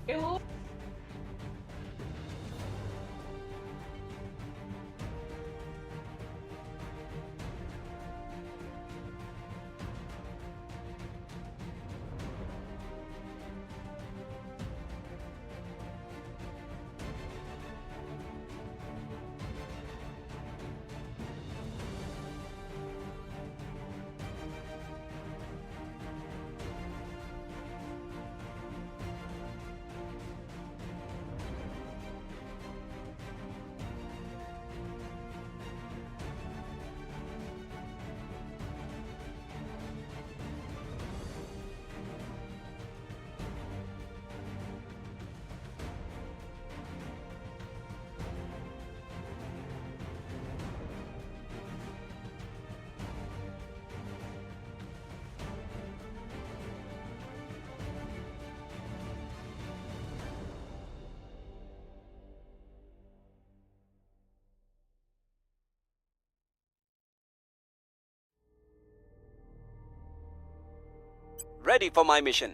Ew. Ready for my mission.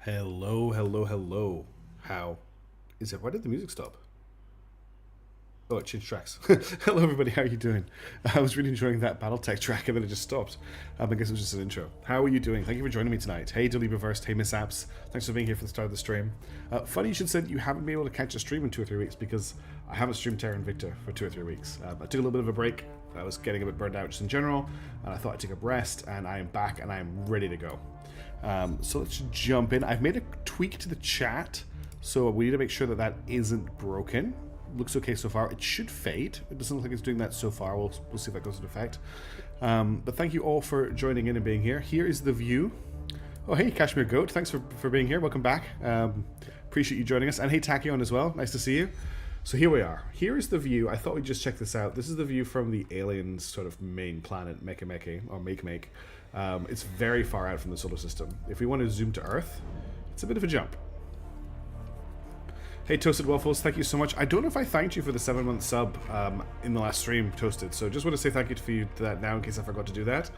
Hello, hello, hello. How is it? Why did the music stop? Oh, it changed tracks. Hello, everybody. How are you doing? I was really enjoying that BattleTech track, and then it just stopped. I guess it was just an intro. How are you doing? Thank you for joining me tonight. Hey, Dilly Reversed. Hey, Mishaps. Thanks for being here for the start of the stream. Funny you should say that you haven't been able to catch a stream in 2 or 3 weeks because I haven't streamed Terrra Invicta for 2 or 3 weeks. I took a little bit of a break. I was getting a bit burned out just in general, and I thought I'd take a rest, and I am back, and I am ready to go. So let's jump in. I've made a tweak to the chat, so we need to make sure that that isn't broken. Looks okay so far. It should fade. It doesn't look like it's doing that so far. We'll see if that goes into effect. But thank you all for joining in and being here. Here is the view. Oh, hey, Kashmir Goat. Thanks for being here. Welcome back. Appreciate you joining us. And hey, Tachyon as well. Nice to see you. So here we are. Here is the view. I thought we'd just check this out. This is the view from the aliens' sort of main planet, Meke, or Make. It's very far out from the solar system. If we want to zoom to Earth, it's a bit of a jump. Hey, Toasted Waffles, thank you so much. I don't know if I thanked you for the 7-month sub in the last stream, Toasted, so just want to say thank you to that now in case I forgot to do that.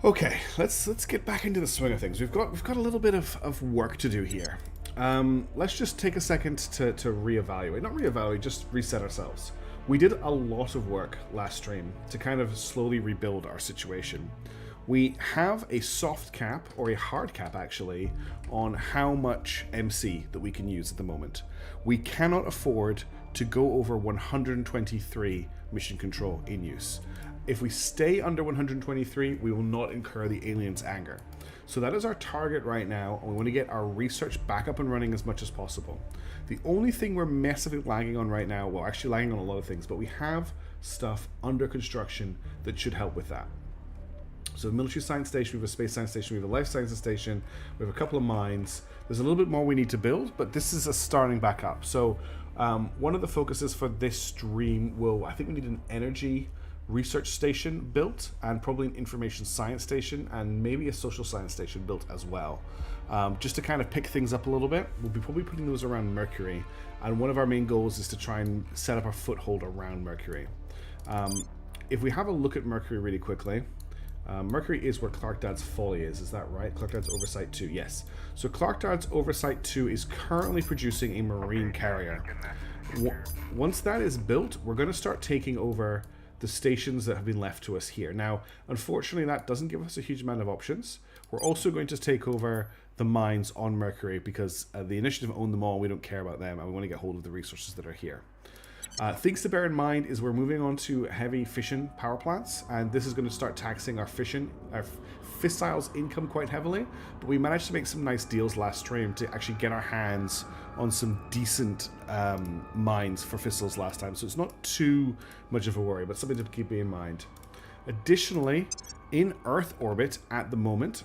Okay, let's get back into the swing of things. We've got a little bit of work to do here. Let's just take a second to reevaluate. Not reevaluate, just reset ourselves. We did a lot of work last stream to kind of slowly rebuild our situation. We have a soft cap, or a hard cap actually, on how much MC that we can use at the moment. We cannot afford to go over 123 mission control in use. If we stay under 123, we will not incur the aliens' anger. So that is our target right now, and we want to get our research back up and running as much as possible. The only thing we're massively lagging on right now, well, actually lagging on a lot of things, but we have stuff under construction that should help with that. So, military science station, we have a space science station, we have a life sciences station, we have a couple of mines. There's a little bit more we need to build, but this is a starting back up. So, one of the focuses for this stream I think we need an energy research station built, and probably an information science station, and maybe a social science station built as well. Just to kind of pick things up a little bit, we'll be probably putting those around Mercury, and one of our main goals is to try and set up our foothold around Mercury. If we have a look at Mercury really quickly, Mercury is where Clark Dad's Folly is that right? Clark Dad's Oversight 2, yes. So Clark Dad's Oversight 2 is currently producing a marine carrier. Once that is built, we're going to start taking over the stations that have been left to us here. Now, unfortunately, that doesn't give us a huge amount of options. We're also going to take over the mines on Mercury because the initiative own them all. We don't care about them, and we want to get hold of the resources that are here. Things to bear in mind is we're moving on to heavy fission power plants, and this is going to start taxing our fissiles income quite heavily. But we managed to make some nice deals last stream to actually get our hands on some decent mines for fissiles last time, so it's not too much of a worry, but something to keep in mind. Additionally, in Earth orbit at the moment,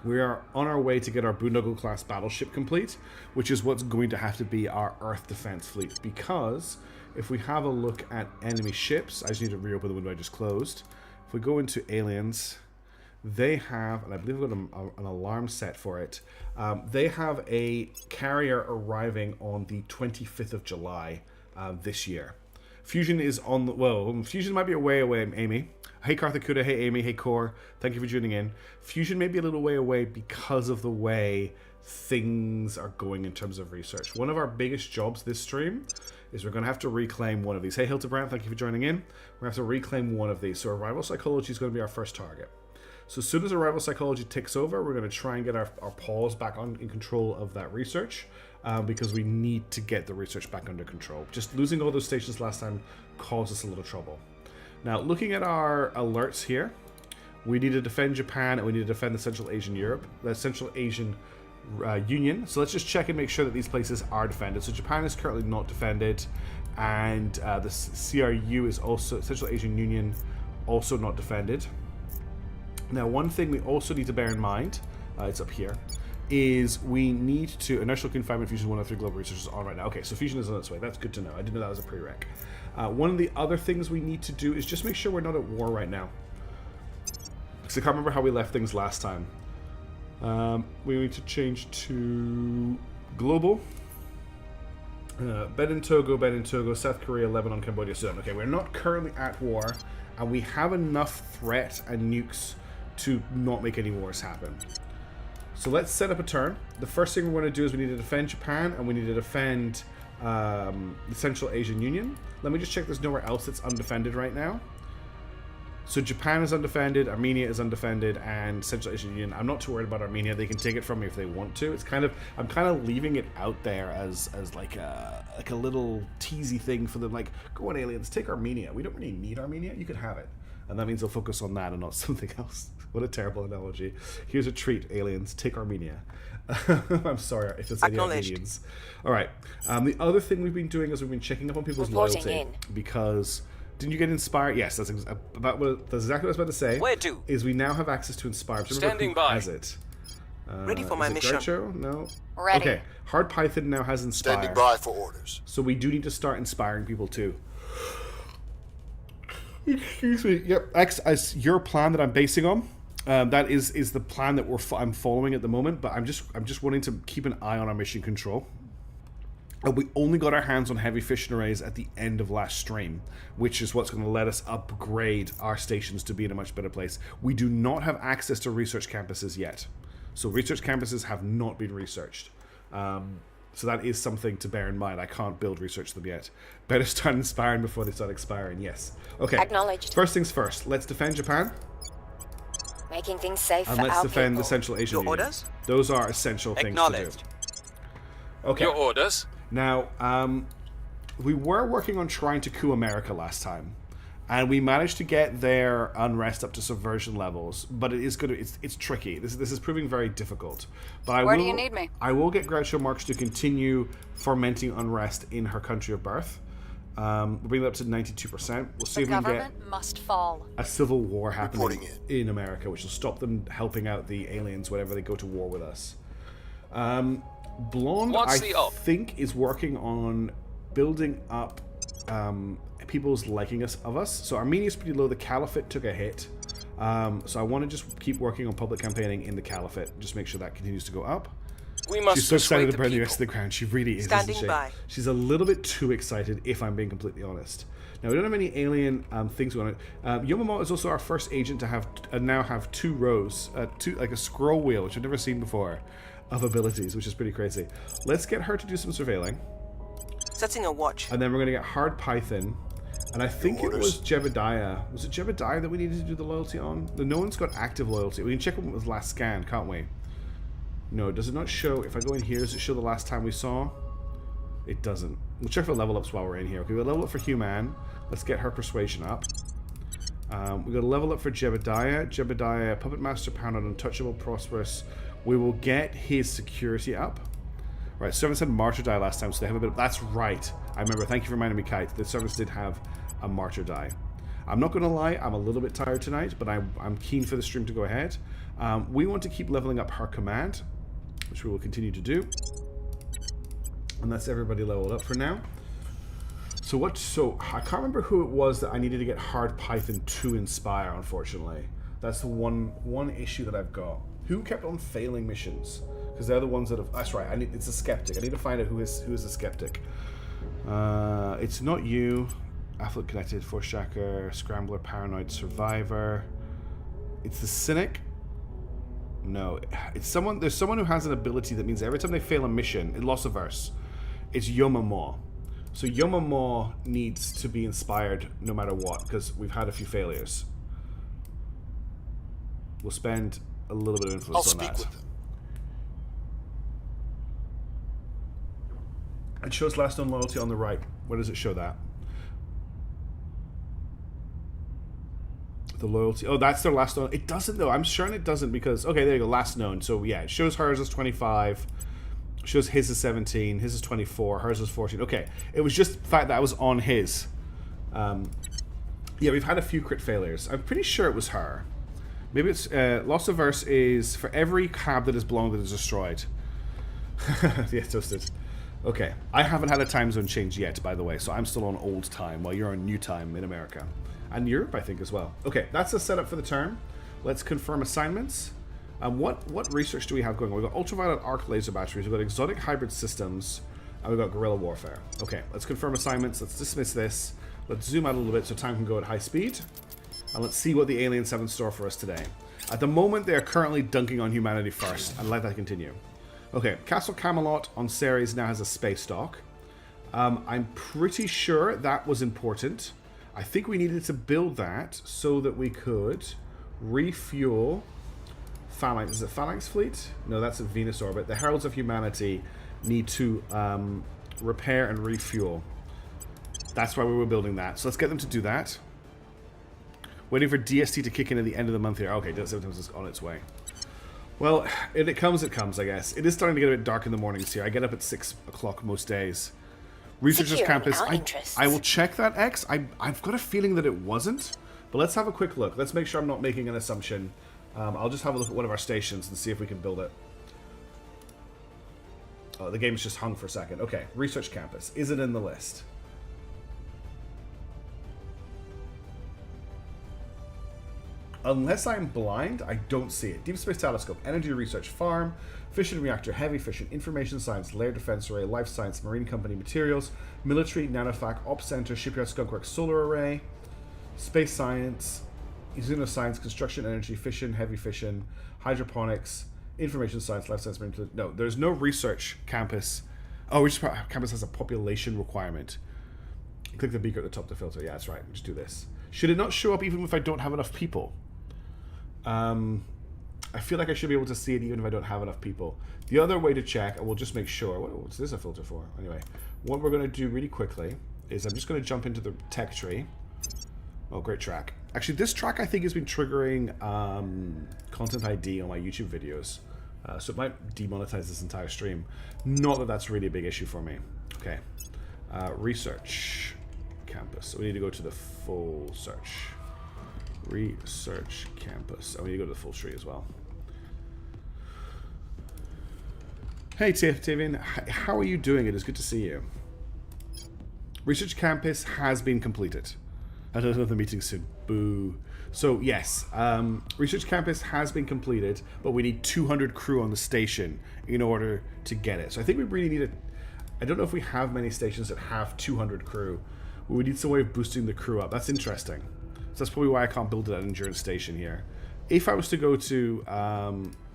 we are on our way to get our Boondoggle class battleship complete, which is what's going to have to be our Earth defense fleet. Because if we have a look at enemy ships, I just need to reopen the window I just closed. If we go into aliens, they have, and I believe we've got an alarm set for it. They have a carrier arriving on the 25th of July this year. Fusion is on the, well, Fusion might be a way away, Amy. Hey Karthikuda, hey Amy, hey Core, thank you for tuning in. Fusion may be a little way away because of the way things are going in terms of research. One of our biggest jobs this stream is we're going to have to reclaim one of these. Hey Hildebrand, thank you for joining in. We're going to have to reclaim one of these. So Arrival Psychology is going to be our first target. So as soon as Arrival Psychology ticks over, we're going to try and get our paws back in control of that research. Because we need to get the research back under control. Just losing all those stations last time caused us a little trouble. Now, looking at our alerts here, we need to defend Japan and we need to defend the Central Asian Union. So let's just check and make sure that these places are defended. So Japan is currently not defended, and the CRU is also, Central Asian Union, also not defended. Now, one thing we also need to bear in mind, it's up here, is we need to... Inertial confinement fusion 103 global research is on right now. Okay, so fusion is on its way. That's good to know. I didn't know that was a prereq. One of the other things we need to do is just make sure we're not at war right now. Because I can't remember how we left things last time. We need to change to global. Bed in Togo, South Korea, Lebanon, Cambodia, Sudan. Okay, we're not currently at war, and we have enough threat and nukes to not make any wars happen. So let's set up a turn. The first thing we're going to do is we need to defend Japan, and we need to defend the Central Asian Union. Let me just check there's nowhere else that's undefended right now. So Japan is undefended, Armenia is undefended, and Central Asian Union. I'm not too worried about Armenia. They can take it from me if they want to. It's kind of, I'm kind of leaving it out there as like a little teasy thing for them. Like, go on, aliens, take Armenia. We don't really need Armenia. You could have it. And that means they'll focus on that and not something else. What a terrible analogy. Here's a treat, aliens. Take Armenia. I'm sorry if it's any Armenians. All right. The other thing we've been doing is we've been checking up on people's loyalty. Because... Didn't you get inspired? Yes, that's exactly what I was about to say. Where to? Is we now have access to inspire. Standing by. Has it? Ready for my mission. Groucho? No. Ready. Okay. Hard Python now has inspire. Standing by for orders. So we do need to start inspiring people too. Excuse me. Yep. As your plan that I'm basing on. That is the plan that I'm following at the moment. But I'm just wanting to keep an eye on our mission control. We only got our hands on heavy fission arrays at the end of last stream, which is what's going to let us upgrade our stations to be in a much better place. We do not have access to research campuses yet. So research campuses have not been researched. So that is something to bear in mind. I can't build research them yet. Better start inspiring before they start expiring, yes. Okay. Acknowledged. First things first. Let's defend Japan. Making things safe and for let's our defend people. the Central Asian Your Union. orders? Those are essential things to do. Okay. Your orders? Now, we were working on trying to coup America last time, and we managed to get their unrest up to subversion levels. But it is it's tricky. This is proving very difficult. But Where do you need me? I will get Groucho Marx to continue fomenting unrest in her country of birth. We'll bring it up to 92%. We'll see if we can get must fall. a civil war happening in America, which will stop them helping out the aliens whenever they go to war with us. Blonde, I think, is working on building up people's liking of us. So Armenia's pretty low. The Caliphate took a hit. So I want to just keep working on public campaigning in the Caliphate. Just make sure that continues to go up. We must She's so excited to burn the people. rest of the ground. She really is, Standing isn't she? by. She's a little bit too excited, if I'm being completely honest. Now, we don't have any alien things going on. Yomomo is also our first agent to have now have 2 rows, like a scroll wheel, which I've never seen before, of abilities, which is pretty crazy. Let's get her to do some surveilling. Setting a watch. And then we're going to get Hard Python. And I think it was Jebediah. Was it Jebediah that we needed to do the loyalty on? No one's got active loyalty. We can check what was last scan, can't we? No, does it not show? If I go in here, does it show the last time we saw? It doesn't. We'll check for level ups while we're in here. Okay, we'll level up for Human. Let's get her persuasion up. We got a level up for Jebediah. Jebediah, Puppet Master, Pound, Untouchable, Prosperous. We will get his security up. Right, servants had Martyr die last time, so they have a bit of... That's right. I remember. Thank you for reminding me, Kite. The servants did have a Martyr die. I'm not going to lie, I'm a little bit tired tonight, but I'm keen for the stream to go ahead. We want to keep leveling up her command, which we will continue to do. And that's everybody leveled up for now. So I can't remember who it was that I needed to get Hard Python to inspire, unfortunately. That's the one issue that I've got. Who kept on failing missions? Because they're the ones that have... That's right, it's a skeptic. I need to find out who is a skeptic. It's not you. Affluent Connected, Force-Shacker, Scrambler, Paranoid, Survivor. It's the Cynic. No, it's someone... There's someone who has an ability that means every time they fail a mission, loss averse, it's Yoma-Maw. So Yoma-Maw needs to be inspired no matter what, because we've had a few failures. We'll spend a little bit of influence on that. It shows last known loyalty on the right. Where does it show that? The loyalty. Oh, that's their last known. It doesn't though. I'm sure it doesn't because... Okay, there you go. Last known. So yeah, it shows hers as 25. Shows his is 17. His is 24. Hers is 14. Okay. It was just the fact that I was on his. Yeah, we've had a few crit failures. I'm pretty sure it was her. Maybe it's... Loss Averse is for every cab that is blown that is destroyed. Yeah, toasted. Okay, I haven't had a time zone change yet, by the way, so I'm still on old time while you're on new time in America. And Europe, I think, as well. Okay, that's the setup for the turn. Let's confirm assignments. What research do we have going on? We've got ultraviolet arc laser batteries, we've got exotic hybrid systems, and we've got guerrilla warfare. Okay, let's confirm assignments. Let's dismiss this. Let's zoom out a little bit so time can go at high speed. And let's see what the aliens have in store for us today. At the moment, they are currently dunking on humanity first. I'd like that to continue. Okay, Castle Camelot on Ceres now has a space dock. I'm pretty sure that was important. I think we needed to build that so that we could refuel Phalanx. Is it Phalanx Fleet? No, that's a Venus orbit. The Heralds of Humanity need to repair and refuel. That's why we were building that. So let's get them to do that. Waiting for DST to kick in at the end of the month here. Okay, sometimes it's on its way. Well, if it comes, I guess. It is starting to get a bit dark in the mornings here. I get up at 6 o'clock most days. Researchers Campus. I will check that, X. I've got a feeling that it wasn't. But let's have a quick look. Let's make sure I'm not making an assumption. I'll just have a look at one of our stations and see if we can build it. Oh, the game's just hung for a second. Okay, Research Campus. Is it in the list? Unless I'm blind, I don't see it. Deep Space Telescope, Energy Research Farm, Fission Reactor, Heavy Fission, Information Science, Lair Defense Array, Life Science, Marine Company Materials, Military, Nanofac, Ops Center, Shipyard Skunkworks, Solar Array, Space Science, Xenoscience, Construction Energy, Fission, Heavy Fission, Hydroponics, Information Science, Life Science, Marine... No, there's no Research Campus. Oh, Research Campus has a population requirement. Click the beaker at the top to filter. Yeah, that's right. Just do this. Should it not show up even if I don't have enough people? I feel like I should be able to see it even if I don't have enough people. The other way to check, and we'll just make sure, what's this a filter for? Anyway, what we're going to do really quickly is I'm just going to jump into the tech tree. Oh, great track. Actually, this track I think has been triggering content ID on my YouTube videos. So it might demonetize this entire stream. Not that that's really a big issue for me. Okay. Research Campus. So we need to go to the full search. Research Campus. Oh, we need to go to the full tree as well. Hey, Tavian. How are you doing? It is good to see you. Research Campus has been completed. I don't know the meeting soon. Boo. So, yes. Research Campus has been completed, but we need 200 crew on the station in order to get it. So I think we really need a... I don't know if we have many stations that have 200 crew. But we need some way of boosting the crew up. That's interesting. So that's probably why I can't build an endurance station here. If I was to go to,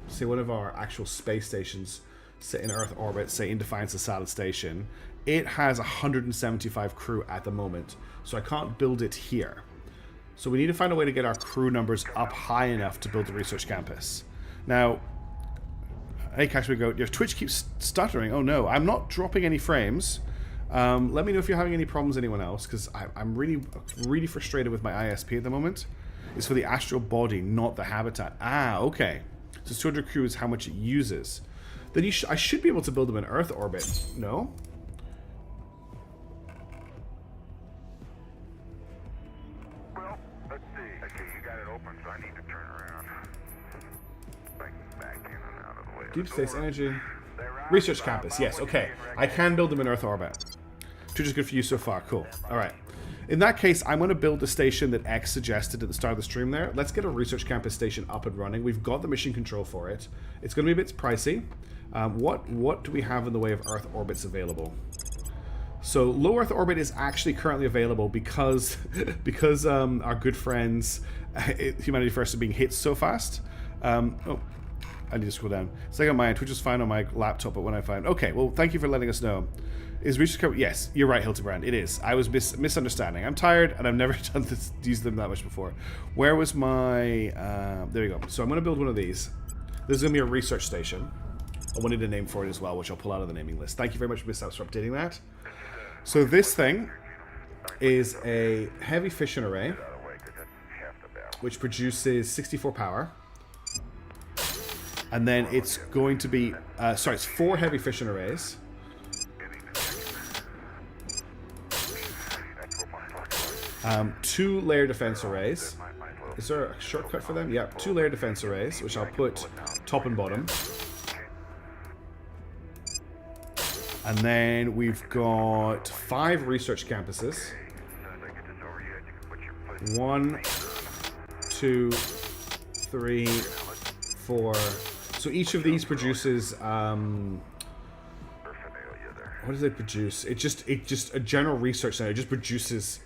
say, one of our actual space stations, say in Earth orbit, say in Defiance of Salad Station, it has 175 crew at the moment. So I can't build it here. So we need to find a way to get our crew numbers up high enough to build the Research Campus. Now, Hey, Cash, we go. Your Twitch keeps stuttering. Oh no, I'm not dropping any frames. Let me know if you're having any problems, anyone else, because I'm really frustrated with my ISP at the moment. It's for the astral body, not the habitat. Ah, okay. So 200 crew is how much it uses. Then I should be able to build them in Earth orbit. No? Well, let's see. Okay, you got it open, so I need to turn around. Back in and out of the way. Deep space energy. Research campus. Yes, okay. I can build them in Earth orbit. Twitch is good for you so far. Cool. Alright. In that case, I'm going to build the station that X suggested at the start of the stream there. Let's get a research campus station up and running. We've got the mission control for it. It's going to be a bit pricey. What do we have in the way of Earth orbits available? So low Earth orbit is actually currently available because our good friends Humanity First are being hit so fast. Oh, I need to scroll down. Second on my end, Twitch is fine on my laptop, but when I find... Okay, well, thank you for letting us know. Is research campus... Yes, you're right, Hildebrand. It is. I was misunderstanding. I'm tired, and I've never used them that much before. Where was my... there you go. So I'm going to build one of these. This is going to be a research station. I wanted a name for it as well, which I'll pull out of the naming list. Thank you very much, Miss House, for updating that. So this thing is a heavy fission array, which produces 64 power. And then it's going to be... sorry, it's 4 heavy fission arrays. 2 layer defense arrays. Is there a shortcut for them? Yeah, 2 layer defense arrays, which I'll put top and bottom. And then we've got 5 research campuses. 1, 2, 3, 4. So each of these produces what does it produce? It just a general research center. It just produces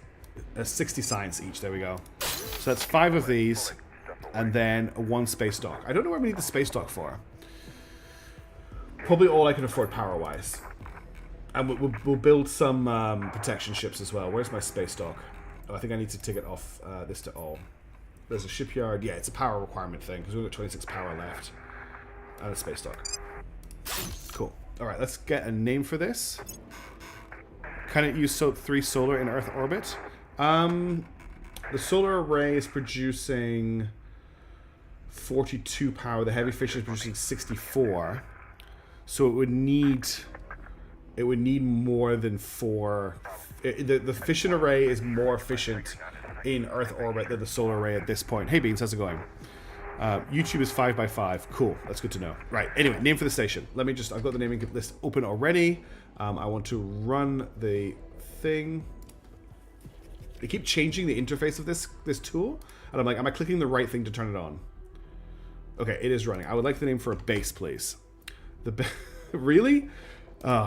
60 science each. There we go. So that's 5 of these, and then 1 space dock. I don't know where we need the space dock for. Probably all I can afford power-wise. And we'll build some protection ships as well. Where's my space dock? Oh, I think I need to take it off this to all. There's a shipyard. Yeah, it's a power requirement thing because we've got 26 power left. And a space dock. Cool. Alright, let's get a name for this. Can it use 3 solar in Earth orbit? The solar array is producing 42 power. The heavy fission is producing 64. So it would need more than 4. The fission array is more efficient in Earth orbit than the solar array at this point. Hey Beans, how's it going? YouTube is 5x5. Cool, that's good to know. Right, anyway, name for the station. Let me just, I've got the naming list open already. I want to run the thing. They keep changing the interface of this tool, and I'm like, am I clicking the right thing to turn it on? Okay, it is running. I would like the name for a base, please. Really?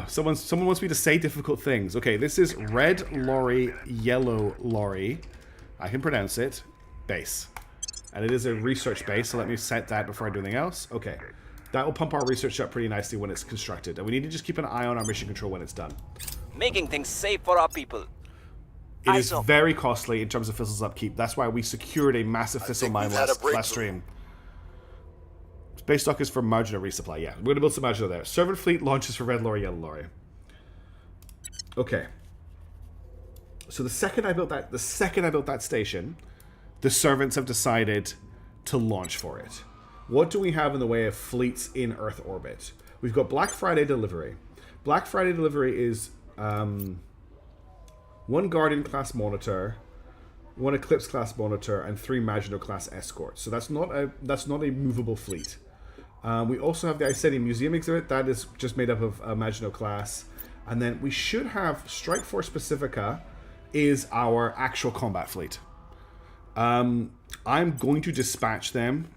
Someone wants me to say difficult things. Okay, this is red lorry, yellow lorry. I can pronounce it. Base. And it is a research base, so let me set that before I do anything else. Okay. That will pump our research up pretty nicely when it's constructed. And we need to just keep an eye on our mission control when it's done. Making things safe for our people. It is very costly in terms of Thistle's upkeep. That's why we secured a massive Thistle mine last stream. Space dock is for marginal resupply. Yeah, we're going to build some marginal there. Servant fleet launches for red lorry, yellow lorry. Okay. So the second I built that station, the servants have decided to launch for it. What do we have in the way of fleets in Earth orbit? We've got Black Friday delivery. Black Friday delivery is 1 Guardian class monitor, 1 Eclipse class monitor, and 3 Maginot class escorts. So that's not a movable fleet. We also have the Icenium Museum exhibit. That is just made up of Maginot class. And then we should have Strike Force Pacifica is our actual combat fleet. I'm going to dispatch them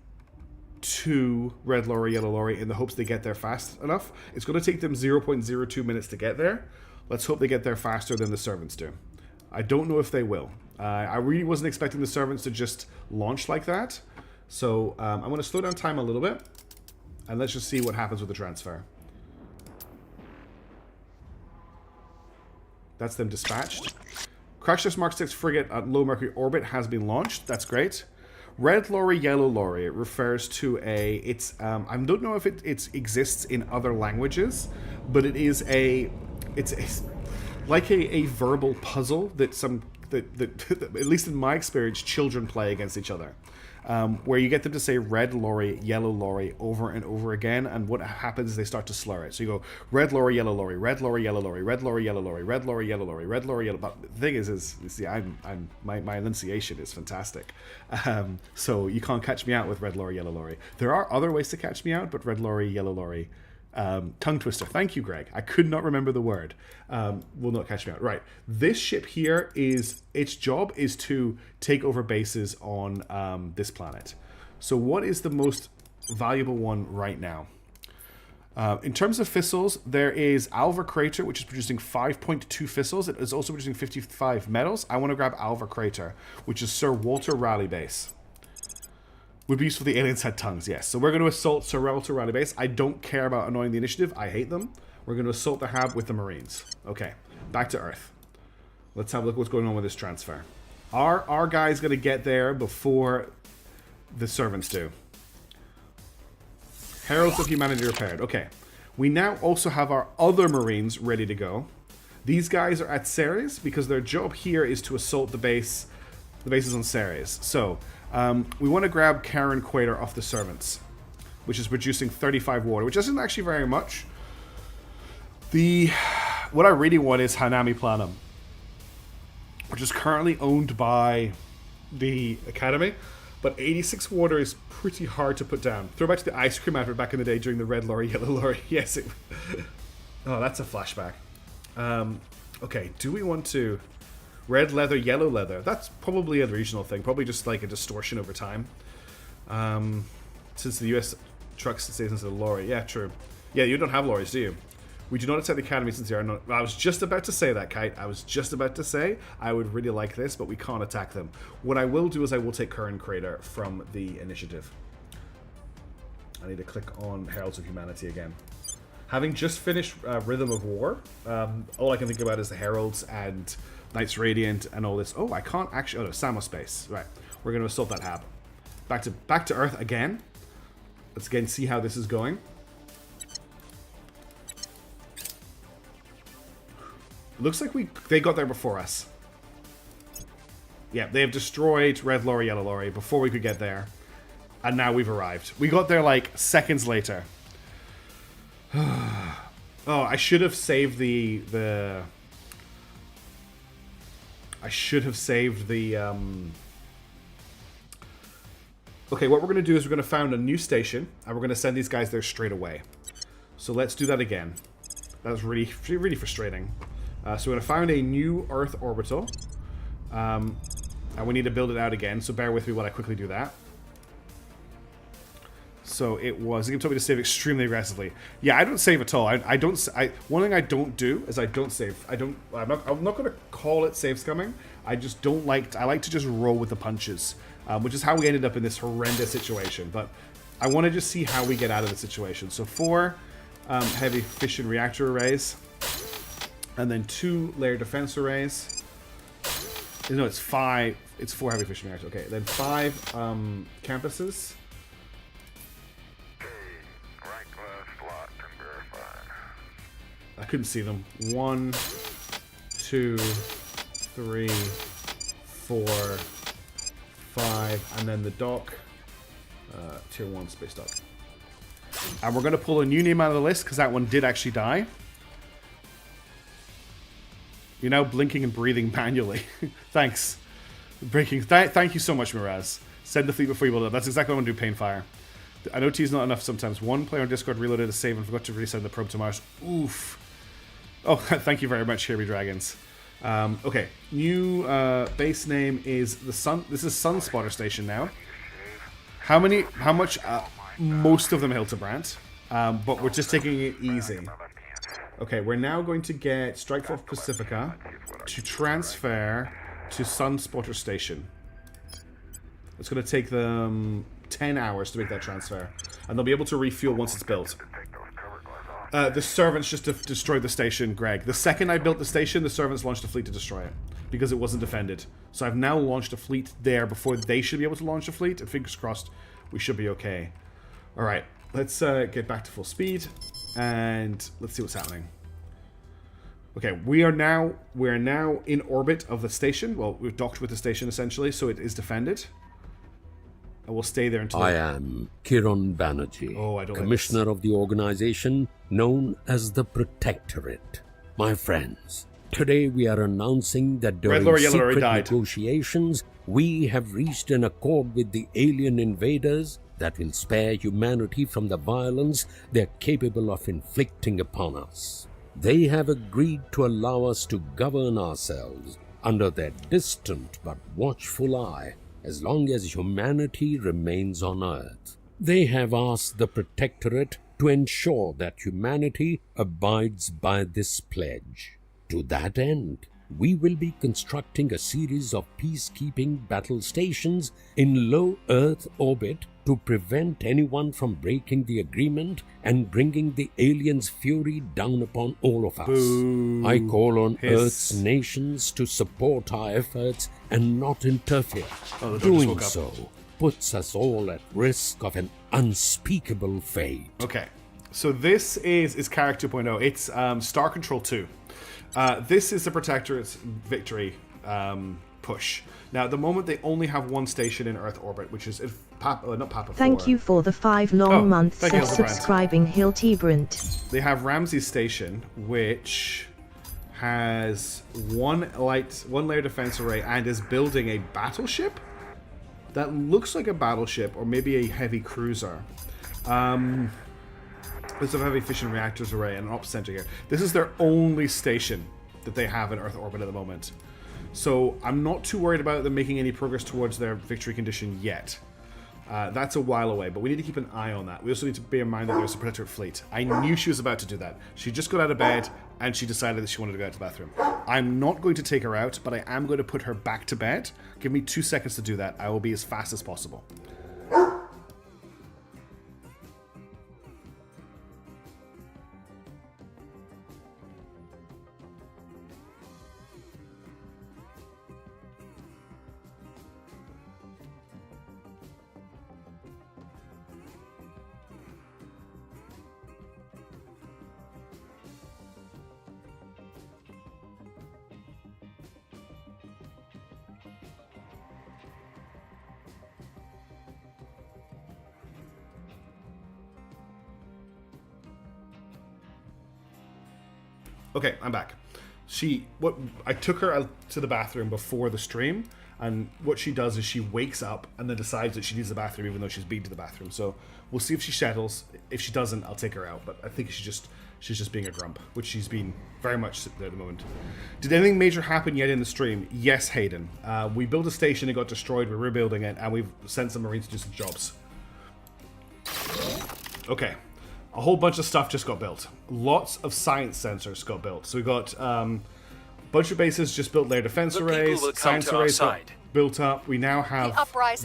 to Red Lorry, Yellow Lorry in the hopes they get there fast enough. It's going to take them 0.02 minutes to get there. Let's hope they get there faster than the servants do. I don't know if they will. I really wasn't expecting the servants to just launch like that. So I'm going to slow down time a little bit. And let's just see what happens with the transfer. That's them dispatched. Crash Test Mark 6 frigate at low Mercury orbit has been launched. That's great. Red lorry, yellow lorry. It refers to a. It's. I don't know if it exists in other languages, but it is a. It's like a verbal puzzle that at least in my experience, children play against each other. Where you get them to say red lorry, yellow lorry over and over again, and what happens is they start to slur it. So you go red lorry, yellow lorry, red lorry, yellow lorry, red lorry, yellow lorry, red lorry, yellow lorry, red lorry, yellow. But the thing is you see, my enunciation is fantastic. So you can't catch me out with red lorry, yellow lorry. There are other ways to catch me out, but red lorry, yellow lorry. Tongue twister. Thank you, Greg. I could not remember the word. Will not catch me out. Right. This ship here its job is to take over bases on this planet. So what is the most valuable one right now? In terms of fissils, there is Alva Crater, which is producing 5.2 fissils. It is also producing 55 metals. I want to grab Alva Crater, which is Sir Walter Raleigh base. Would be useful if the aliens had tongues, yes. So we're going to assault Sir Walter Raleigh base. I don't care about annoying the initiative. I hate them. We're going to assault the hab with the Marines. Okay, back to Earth. Let's have a look what's going on with this transfer. Are our guys going to get there before the servants do? Heralds of Humanity repaired. Okay. We now also have our other Marines ready to go. These guys are at Ceres because their job here is to assault the bases on Ceres. So, we want to grab Karen Quater off the servants, which is producing 35 water, which isn't actually very much. What I really want is Hanami Planum, which is currently owned by the Academy, but 86 water is pretty hard to put down. Throw back to the ice cream advert back in the day during the red lorry, yellow lorry. Yes, oh, that's a flashback. Okay, do we want to... Red leather, yellow leather. That's probably a regional thing. Probably just like a distortion over time. Since the US trucks stays into the lorry. Yeah, true. Yeah, you don't have lorries, do you? We do not attack the Academy since they are not... I was just about to say that, Kite. I was just about to say I would really like this, but we can't attack them. What I will do is I will take Curran Crater from the initiative. I need to click on Heralds of Humanity again. Having just finished Rhythm of War, all I can think about is the Heralds and... Knights Radiant and all this. Oh, I can't actually... Oh, no, Samospace. Right. We're going to assault that hab. Back to Earth again. Let's again see how this is going. Looks like they got there before us. Yeah, they have destroyed Red Lorry, Yellow Lorry before we could get there. And now we've arrived. We got there like seconds later. Oh, I should have saved I should have saved the... Okay, what we're going to do is we're going to found a new station, and we're going to send these guys there straight away. So let's do that again. That was really, really frustrating. So we're going to find a new Earth orbital. And we need to build it out again, so bear with me while I quickly do that. So it was... It told me to save extremely aggressively. Yeah, I don't save at all. One thing I don't do is I don't save. I'm not going to call it save scumming. I just don't like... I like to just roll with the punches, which is how we ended up in this horrendous situation. But I want to just see how we get out of the situation. So 4 heavy fission reactor arrays, and then 2 layer defense arrays. No, it's 5. It's 4 heavy fission reactors. Okay, then 5 campuses. I couldn't see them. 1, 2, 3, 4, 5, and then the dock. Tier 1 space dock. And we're going to pull a new name out of the list because that one did actually die. You're now blinking and breathing manually. Thanks. Thank you so much, Miraz. Send the fleet before you build up. That's exactly what I'm going to do, Painfire. I know T is not enough sometimes. One player on Discord reloaded a save and forgot to resend the probe to Mars. Oof. Oh, thank you very much, Here Be Dragons. Okay, new base name is the Sun. This is Sunspotter Station now. How much? Most of them Hildebrand, but we're just taking it easy. Okay, we're now going to get Strikeforce Pacifica to transfer to Sunspotter Station. It's going to take them 10 hours to make that transfer, and they'll be able to refuel once it's built. The servants just destroyed the station, Greg. The second I built the station, the servants launched a fleet to destroy it because it wasn't defended. So I've now launched a fleet there before they should be able to launch a fleet, and fingers crossed we should be okay. Alright, let's get back to full speed, and let's see what's happening. Okay, we are now in orbit of the station. Well, we've docked with the station essentially, so it is defended. And we'll stay there until... I am Kiran Banerjee, Commissioner of the organization known as the Protectorate. My friends, today we are announcing that during secret negotiations, we have reached an accord with the alien invaders that will spare humanity from the violence they are capable of inflicting upon us. They have agreed to allow us to govern ourselves under their distant but watchful eye as long as humanity remains on Earth. They have asked the Protectorate to ensure that humanity abides by this pledge. To that end, we will be constructing a series of peacekeeping battle stations in low Earth orbit to prevent anyone from breaking the agreement and bringing the aliens' fury down upon all of us. Boo. I call on Earth's nations to support our efforts and not interfere. Doing so puts us all at risk of an unspeakable fate. Okay, so this is Character 2.0. It's Star Control 2. This is the Protectorate's victory push. Now, at the moment, they only have one station in Earth orbit, which is not Papa 4. Thank you for the 5 long months of subscribing, Hildebrand. They have Ramsey's station, which has one layer defense array and is building a battleship that looks like a battleship or maybe a heavy cruiser. There's a heavy fission reactors array and an ops center here. This is their only station that they have in Earth orbit at the moment. So I'm not too worried about them making any progress towards their victory condition yet. That's a while away, but we need to keep an eye on that. We also need to bear in mind that there's a Protectorate fleet. I knew she was about to do that. She just got out of bed and she decided that she wanted to go out to the bathroom. I'm not going to take her out, but I am going to put her back to bed. Give me 2 seconds to do that. I will be as fast as possible. Okay, I'm back. I took her out to the bathroom before the stream, and what she does is she wakes up and then decides that she needs the bathroom even though she's been to the bathroom. So we'll see if she settles. If she doesn't, I'll take her out. But I think she's just being a grump, which she's been very much there at the moment. Did anything major happen yet in the stream? Yes, Hayden. We built a station, it got destroyed, we're rebuilding it, and we've sent some Marines to do some jobs. Okay. A whole bunch of stuff just got built. Lots of science sensors got built. So we got a bunch of bases just built layer defense arrays. Science arrays got built up. We now have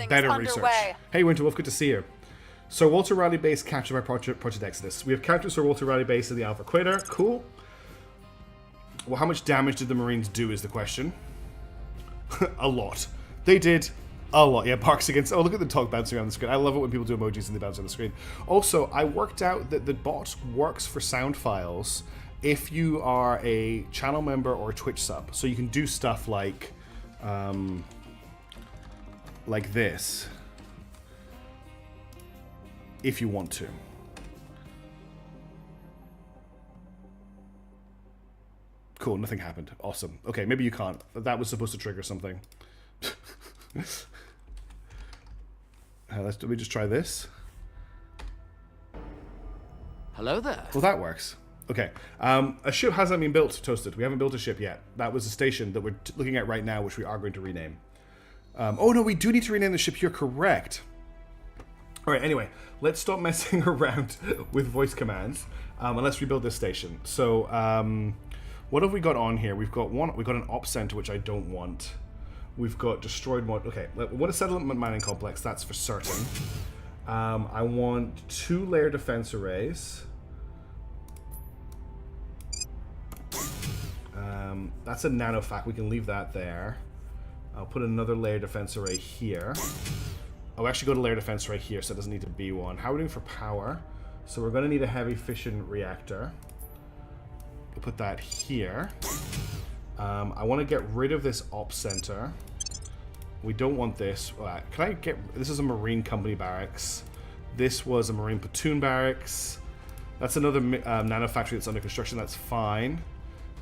better research. Hey, Winterwolf, good to see you. Sir Walter Riley base captured by Project Exodus. We have captured Sir Walter Riley base in the Alpha Equator. Cool. Well, how much damage did the Marines do is the question. A lot. They did a lot. Yeah, barks against... Oh, look at the dog bouncing around the screen. I love it when people do emojis and they bounce on the screen. Also, I worked out that the bot works for sound files if you are a channel member or a Twitch sub. So you can do stuff like this if you want to. Cool, nothing happened. Awesome. Okay, maybe you can't. That was supposed to trigger something. Let me just try this. Hello there. Well, that works. Okay. A ship hasn't been built, Toasted. We haven't built a ship yet. That was a station that we're looking at right now, which we are going to rename. Oh, no, we do need to rename the ship. You're correct. All right, anyway, let's stop messing around with voice commands and let's rebuild this station. So, what have we got on here? We've got an op center, which I don't want. We've got destroyed mod. Okay, what a settlement mining complex, that's for certain. I want 2 layer defense arrays. That's a nanofac. We can leave that there. I'll put another layer defense array here. I'll actually go to layer defense right here, so it doesn't need to be one. How are we doing for power? So we're going to need a heavy fission reactor. We'll put that here. I want to get rid of this ops center. We don't want this. Can I get... This is a Marine Company barracks. This was a Marine Platoon barracks. That's another nano factory that's under construction. That's fine.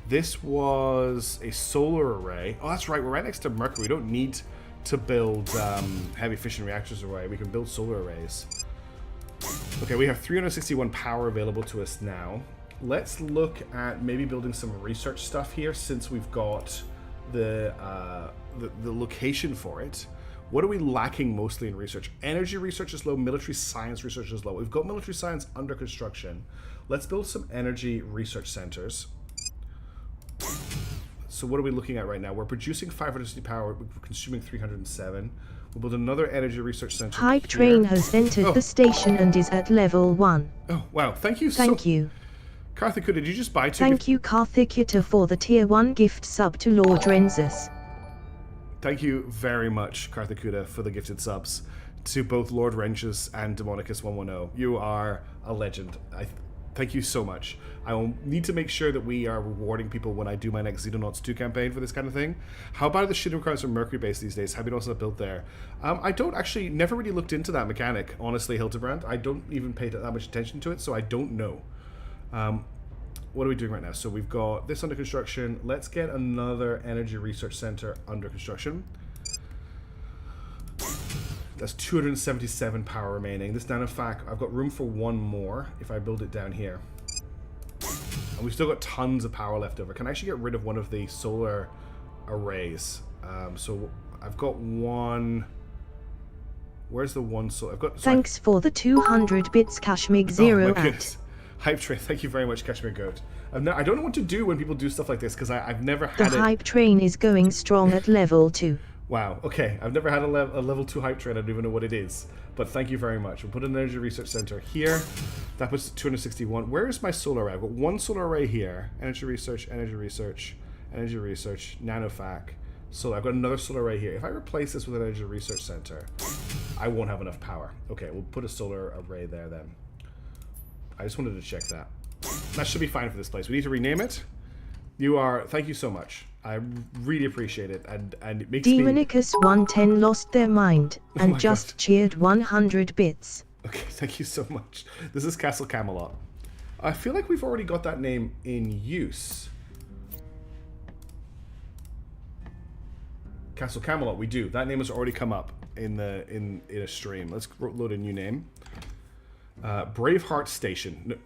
This was a solar array. Oh, that's right. We're right next to Mercury. We don't need to build heavy fission reactors array. We can build solar arrays. Okay, we have 361 power available to us now. Let's look at maybe building some research stuff here, since we've got the location for it. What are we lacking mostly in research? Energy research is low. Military science research is low. We've got military science under construction. Let's build some energy research centers. So what are we looking at right now? We're producing 560 power. We're consuming 307. We'll build another energy research center. Hype train has entered the station and is at level 1. Oh, wow. Thank you Thank you. Karthikuta, did you just buy 2? Thank you, Karthikuta, for the tier 1 gift sub to Lord Renzus. Thank you very much, Karthikuta, for the gifted subs to both Lord Renzus and Demonicus110. You are a legend. Thank you so much. I will need to make sure that we are rewarding people when I do my next Xenonauts 2 campaign for this kind of thing. How about the shooting requirements from Mercury base these days? Have you also built there? I don't actually, never really looked into that mechanic, honestly, Hildebrand. I don't even pay that much attention to it, so I don't know. What are we doing right now? So we've got this under construction. Let's get another energy research center under construction. That's 277 power remaining. This nanofac, I've got room for one more if I build it down here. And we've still got tons of power left over. Can I actually get rid of one of the solar arrays? So I've got one... Where's the one solar? I've got... Thanks for the 200 bits, Kashmir Zero at. Hype train, thank you very much, Kashmir Goat. I don't know what to do when people do stuff like this, because I've never had The hype train is going strong at level 2. Wow, okay. I've never had a level 2 hype train. I don't even know what it is. But thank you very much. We'll put an energy research center here. That puts 261. Where is my solar array? I've got one solar array here. Energy research, energy research, energy research, nanofac. So I've got another solar array here. If I replace this with an energy research center, I won't have enough power. Okay, we'll put a solar array there then. I just wanted to check that. That should be fine for this place. We need to rename it. You are... Thank you so much. I really appreciate it. And it makes Demonicus 110 lost their mind and just cheered 100 bits. Okay, thank you so much. This is Castle Camelot. I feel like we've already got that name in use. Castle Camelot, we do. That name has already come up in a stream. Let's load a new name. Braveheart Station.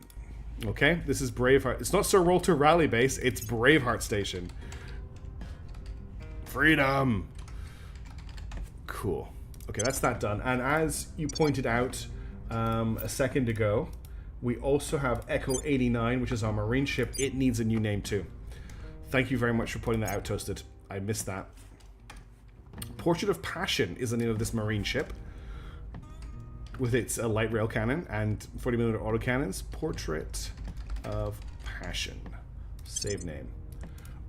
Okay, this is Braveheart. It's not Sir Walter Raleigh Base, it's Braveheart Station. Freedom! Cool. Okay, that's that done. And as you pointed out a second ago, we also have Echo 89, which is our marine ship. It needs a new name too. Thank you very much for pointing that out, Toasted. I missed that. Portrait of Passion is the name of this marine ship, with its light rail cannon and 40mm autocannons. Portrait of Passion. Save name.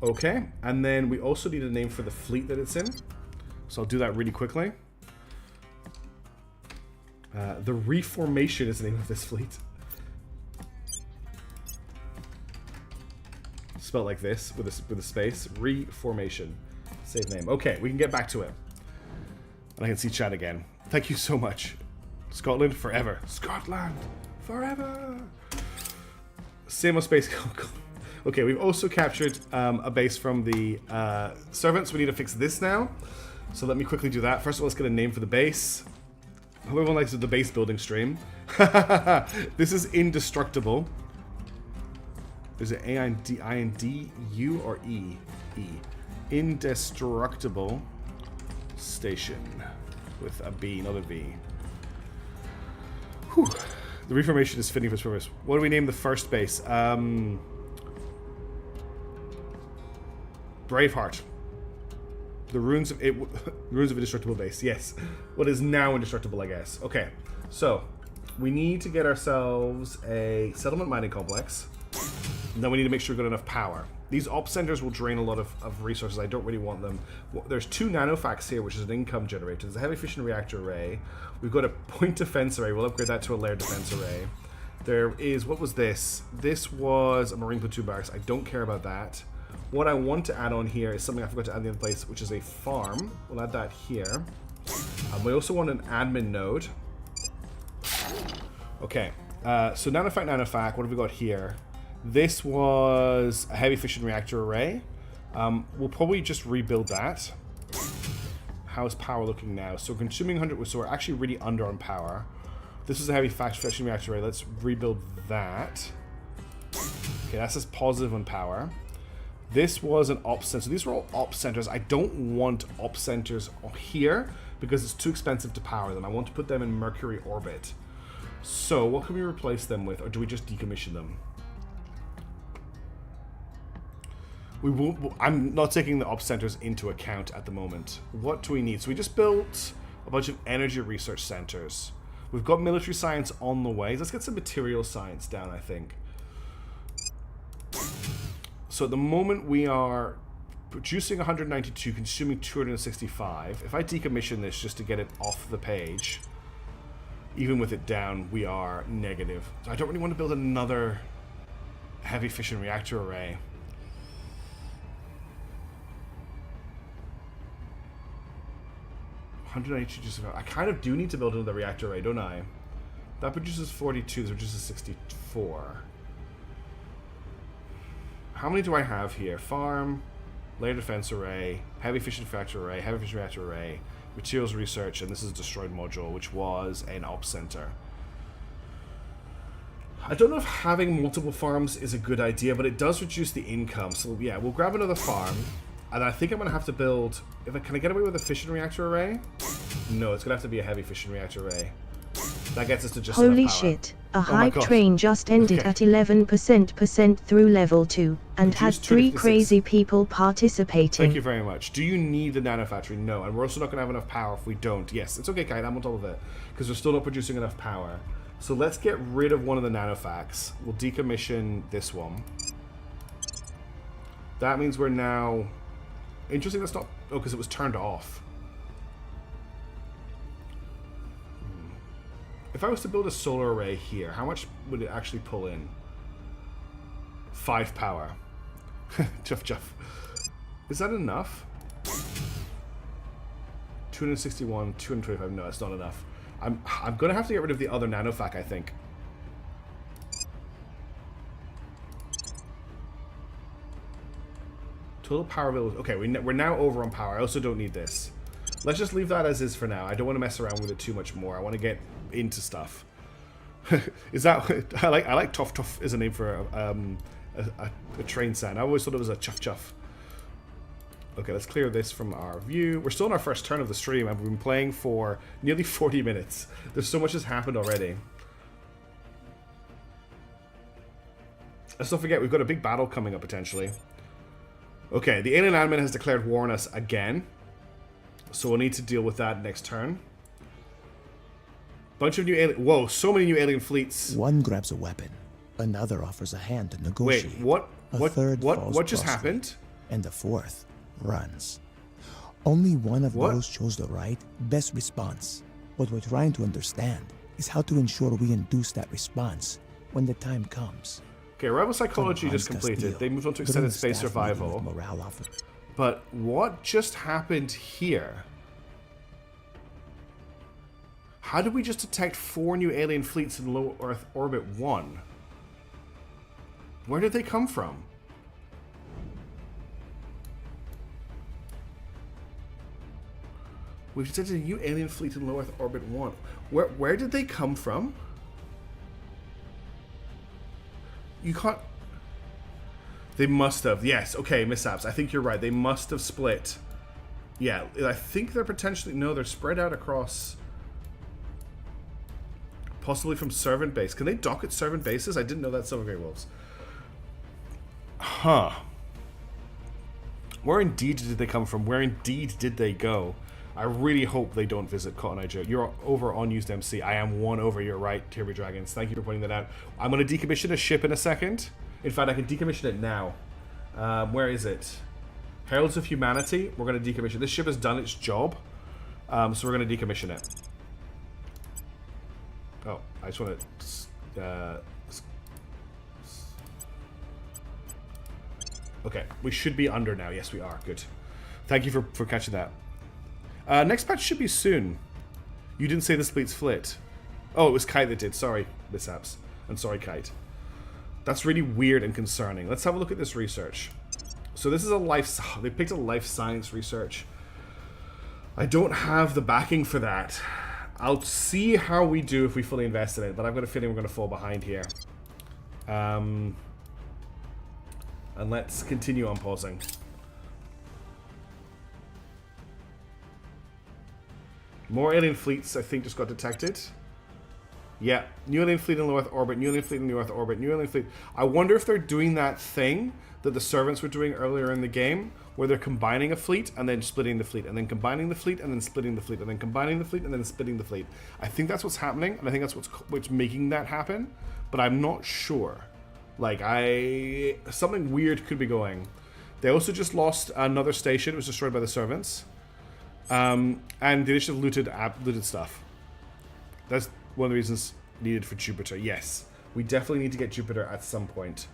Okay, and then we also need a name for the fleet that it's in. So I'll do that really quickly. The Reformation is the name of this fleet. Spelled like this, with a space. Reformation. Save name. Okay, we can get back to it. And I can see chat again. Thank you so much. Scotland forever. Scotland forever. Samo Space. Okay, we've also captured a base from the servants. We need to fix this now. So let me quickly do that. First of all, let's get a name for the base. Hope everyone likes the base building stream. This is Indestructible. Is it A-I-N-D-U or E? E. Indestructible Station. With a B, not a V. Whew. The Reformation is fitting for its purpose. What do we name the first base? Braveheart. The ruins of Indestructible Base. Yes. What is now Indestructible, I guess. Okay. So, we need to get ourselves a settlement mining complex. And then we need to make sure we've got enough power. These op centers will drain a lot of resources. I don't really want them. There's 2 nanofacts here, which is an income generator. There's a heavy fission reactor array. We've got a point defense array. We'll upgrade that to a layer defense array. There is, what was this? This was a marine platoon barracks. I don't care about that. What I want to add on here is something I forgot to add in the other place, which is a farm. We'll add that here. We also want an admin node. Okay, so nanofact, what have we got here? This was a heavy fission reactor array. We'll probably just rebuild that. How's power looking now? So consuming 100, so we're actually really under on power. This is a heavy fission reactor array. Let's rebuild that. Okay, that says positive on power. This was an op center. So these were all op centers. I don't want op centers here because it's too expensive to power them. I want to put them in Mercury orbit. So what can we replace them with, or do we just decommission them? We won't. I'm not taking the op centers into account at the moment. What do we need? So we just built a bunch of energy research centers. We've got military science on the way. Let's get some material science down, I think. So at the moment we are producing 192, consuming 265. If I decommission this just to get it off the page, even with it down, we are negative. So I don't really want to build another heavy fission reactor array. I kind of do need to build another reactor array, don't I? That produces 42, this produces 64. How many do I have here? Farm, layer defense array, heavy fission reactor array, heavy fission reactor array, materials research, and this is a destroyed module, which was an op center. I don't know if having multiple farms is a good idea, but it does reduce the income. So yeah, we'll grab another farm. And I think I'm going to have to build... Can I get away with a fission reactor array? No, it's going to have to be a heavy fission reactor array. That gets us to just Holy enough power. shit, a hype train just ended at 11% through level 2, and had 3 crazy people participating. Thank you very much. Do you need the nanofactory? No, and we're also not going to have enough power if we don't. Yes, it's okay, Kite, I'm on top of it. Because we're still not producing enough power. So let's get rid of one of the nanofacts. We'll decommission this one. That means we're now... Interesting, that's not... Oh, because it was turned off. If I was to build a solar array here, how much would it actually pull in? 5 power. Chuff. Is that enough? 261, 225. No, it's not enough. I'm going to have to get rid of the other nanofac, I think. Total power available. Okay, we're now over on power. I also don't need this. Let's just leave that as is for now. I don't want to mess around with it too much more. I want to get into stuff. Is that... I like Toff Toff as a name for a train sound. I always thought it was a chuff chuff. Okay, let's clear this from our view. We're still in our first turn of the stream, and we've been playing for nearly 40 minutes. There's so much has happened already. Let's not forget, we've got a big battle coming up, potentially. Okay, the alien admin has declared war on us again. So we'll need to deal with that next turn. Bunch of new alien... Whoa, so many new alien fleets. One grabs a weapon. Another offers a hand to negotiate. Wait, what? What just happened? And the fourth runs. Only one of those chose the right, best response. What we're trying to understand is how to ensure we induce that response when the time comes. Okay, Rebel Psychology just completed. They moved on to Extended Space Survival. But what just happened here? How did we just detect 4 new alien fleets in low Earth orbit 1? Where did they come from? We've detected a new alien fleet in low Earth orbit 1. Where did they come from? You can't... They must have. Yes, okay, mishaps. I think you're right. They must have split. Yeah, I think they're potentially... No, they're spread out across... Possibly from servant base. Can they dock at servant bases? I didn't know that, Silver Grey Wolves. Huh. Where indeed did they come from? Where indeed did they go? I really hope they don't visit Cotton Eye Joe. You're over on Used MC. I am 1 over. You're right, Kirby Dragons. Thank you for pointing that out. I'm going to decommission a ship in a second. In fact, I can decommission it now. Where is it? Heralds of Humanity. We're going to decommission. This ship has done its job. So we're going to decommission it. Oh, I just want to... okay, we should be under now. Yes, we are. Good. Thank you for catching that. Next patch should be soon. You didn't say this fleet's flit. Oh, it was Kite that did. Sorry, mishaps. I'm sorry, Kite. That's really weird and concerning. Let's have a look at this research. So this is a life... They picked a life science research. I don't have the backing for that. I'll see how we do if we fully invest in it, but I've got a feeling we're going to fall behind here. And let's continue on pausing. More alien fleets, I think, just got detected. Yeah, new alien fleet in low Earth orbit, new alien fleet in new Earth orbit, new alien fleet. I wonder if they're doing that thing that the servants were doing earlier in the game, where they're combining a fleet and then splitting the fleet, and then combining the fleet and then splitting the fleet, and then combining the fleet and then splitting the fleet. I think that's what's happening, and I think that's what's making that happen, but I'm not sure. Like, something weird could be going. They also just lost another station. It was destroyed by the servants. And the initiative looted stuff. That's one of the reasons needed for Jupiter. Yes, we definitely need to get Jupiter at some point.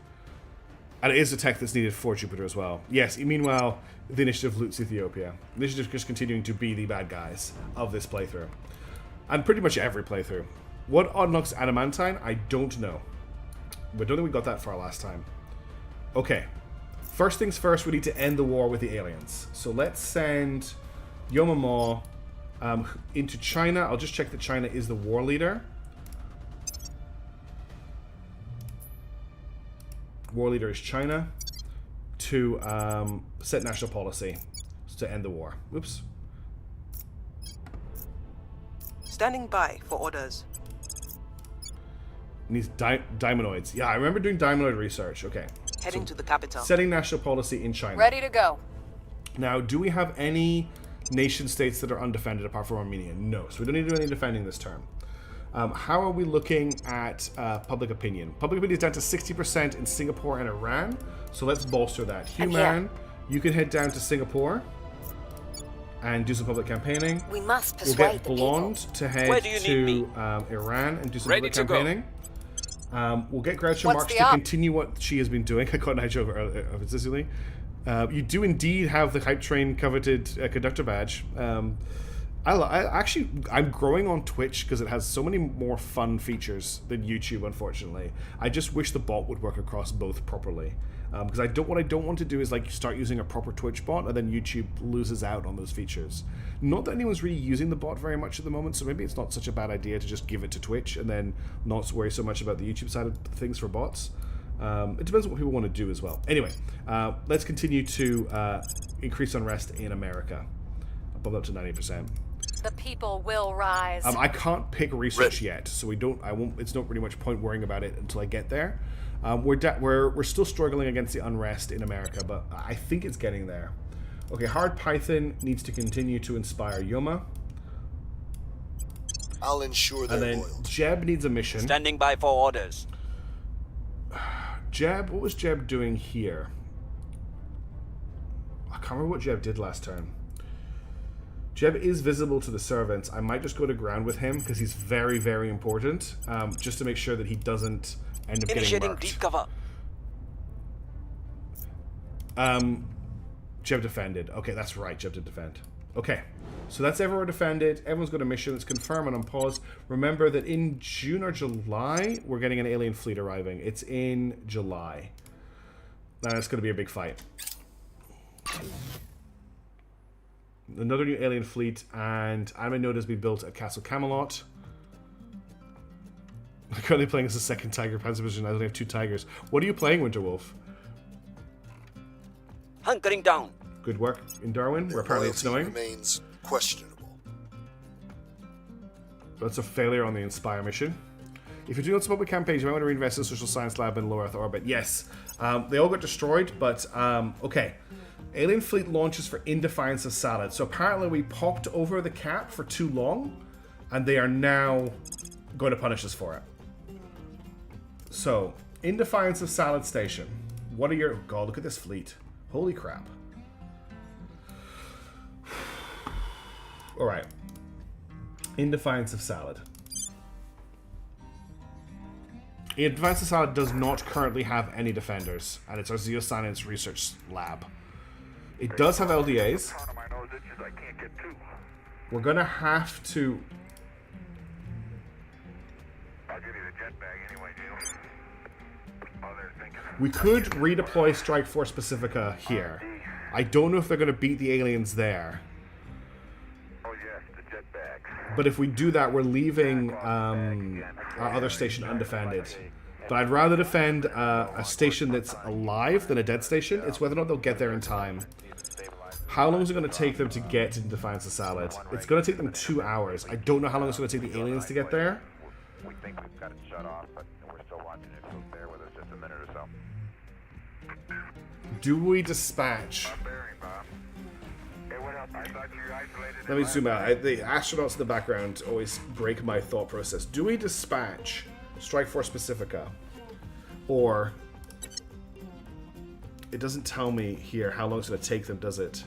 And it is a tech that's needed for Jupiter as well. Yes, meanwhile, the initiative loots Ethiopia. The initiative is just continuing to be the bad guys of this playthrough. And pretty much every playthrough. What unlocks Adamantine? I don't know. But I don't think we got that far last time. Okay. First things first, we need to end the war with the aliens. So let's send Yomamo into China. I'll just check that China is the war leader. War leader is China. To set national policy to end the war. Oops. Standing by for orders. Needs diamondoids. Yeah, I remember doing diamondoid research. Okay. Heading to the capital. Setting national policy in China. Ready to go. Now, do we have any nation states that are undefended apart from Armenia? No. So we don't need to do any defending this term. How are we looking at public opinion? Public opinion is down to 60% in Singapore and Iran. So let's bolster that. Human, you can head down to Singapore and do some public campaigning. We must persuade we'll get the Blonde people. to head to Iran and do some public campaigning. We'll get Groucho Marx to continue what she has been doing. I caught Nigel over Sicily. You do indeed have the hype train coveted conductor badge. I'm growing on Twitch because it has so many more fun features than YouTube, unfortunately. I just wish the bot would work across both properly. Because what I don't want to do is like start using a proper Twitch bot and then YouTube loses out on those features. Not that anyone's really using the bot very much at the moment, so maybe it's not such a bad idea to just give it to Twitch and then not worry so much about the YouTube side of things for bots. It depends on what people want to do as well. Anyway, let's continue to increase unrest in America. Above up to 90%. The people will rise. I can't pick research yet, so I won't. It's not really much point worrying about it until I get there. We're still struggling against the unrest in America, but I think it's getting there. Okay, Hard Python needs to continue to inspire Yoma. I'll ensure they're loyal. And then Jeb needs a mission. Standing by for orders. Jeb, what was Jeb doing here? I can't remember what Jeb did last turn. Jeb is visible to the servants. I might just go to ground with him because he's very, very important. Just to make sure that he doesn't end up getting marked. Deep cover. Jeb defended. Okay, that's right. Jeb did defend. Okay, so that's everyone defended. Everyone's got a mission. Let's confirm and unpause. Remember that in June or July, we're getting an alien fleet arriving. It's in July. Now it's going to be a big fight. Another new alien fleet, and Anime Node has been built at Castle Camelot. I'm currently playing as a second Tiger Panzer Division. I only have 2 Tigers. What are you playing, Winterwolf? Hunkering down. Good work in Darwin, where apparently it's snowing. Remains questionable. That's a failure on the Inspire mission. If you're doing lots of public campaigns, you might want to reinvest in the Social Science Lab in low Earth orbit. Yes, they all got destroyed, but okay. Alien fleet launches for In Defiance of Salad. So apparently we popped over the cap for too long, and they are now going to punish us for it. So In defiance of Salad Station, what are your... God, look at this fleet. Holy crap. Alright. In defiance of Salad. In defiance of Salad does not currently have any defenders, and it's our Geoscience Research Lab. It does have LDAs. We're gonna have to... I'll give you the jetbag anyway, Gino. Oh, they're thinking. We could redeploy Strike Force Pacifica here. I don't know if they're gonna beat the aliens there. Oh yes, the jetbag. But if we do that, we're leaving our other station undefended. But I'd rather defend a station that's alive than a dead station. It's whether or not they'll get there in time. How long is it going to take them to get to Defiance of Salad? It's going to take them 2 hours. I don't know how long it's going to take the aliens to get there. We think we've got it shut off, but we're still watching it, so bear with us just a minute or so. Do we dispatch? Bearing, Bob. Hey, what else? I thought you isolated. Let me zoom out. The astronauts in the background always break my thought process. Do we dispatch Strike Force Pacifica? Or... It doesn't tell me here how long it's going to take them, does it?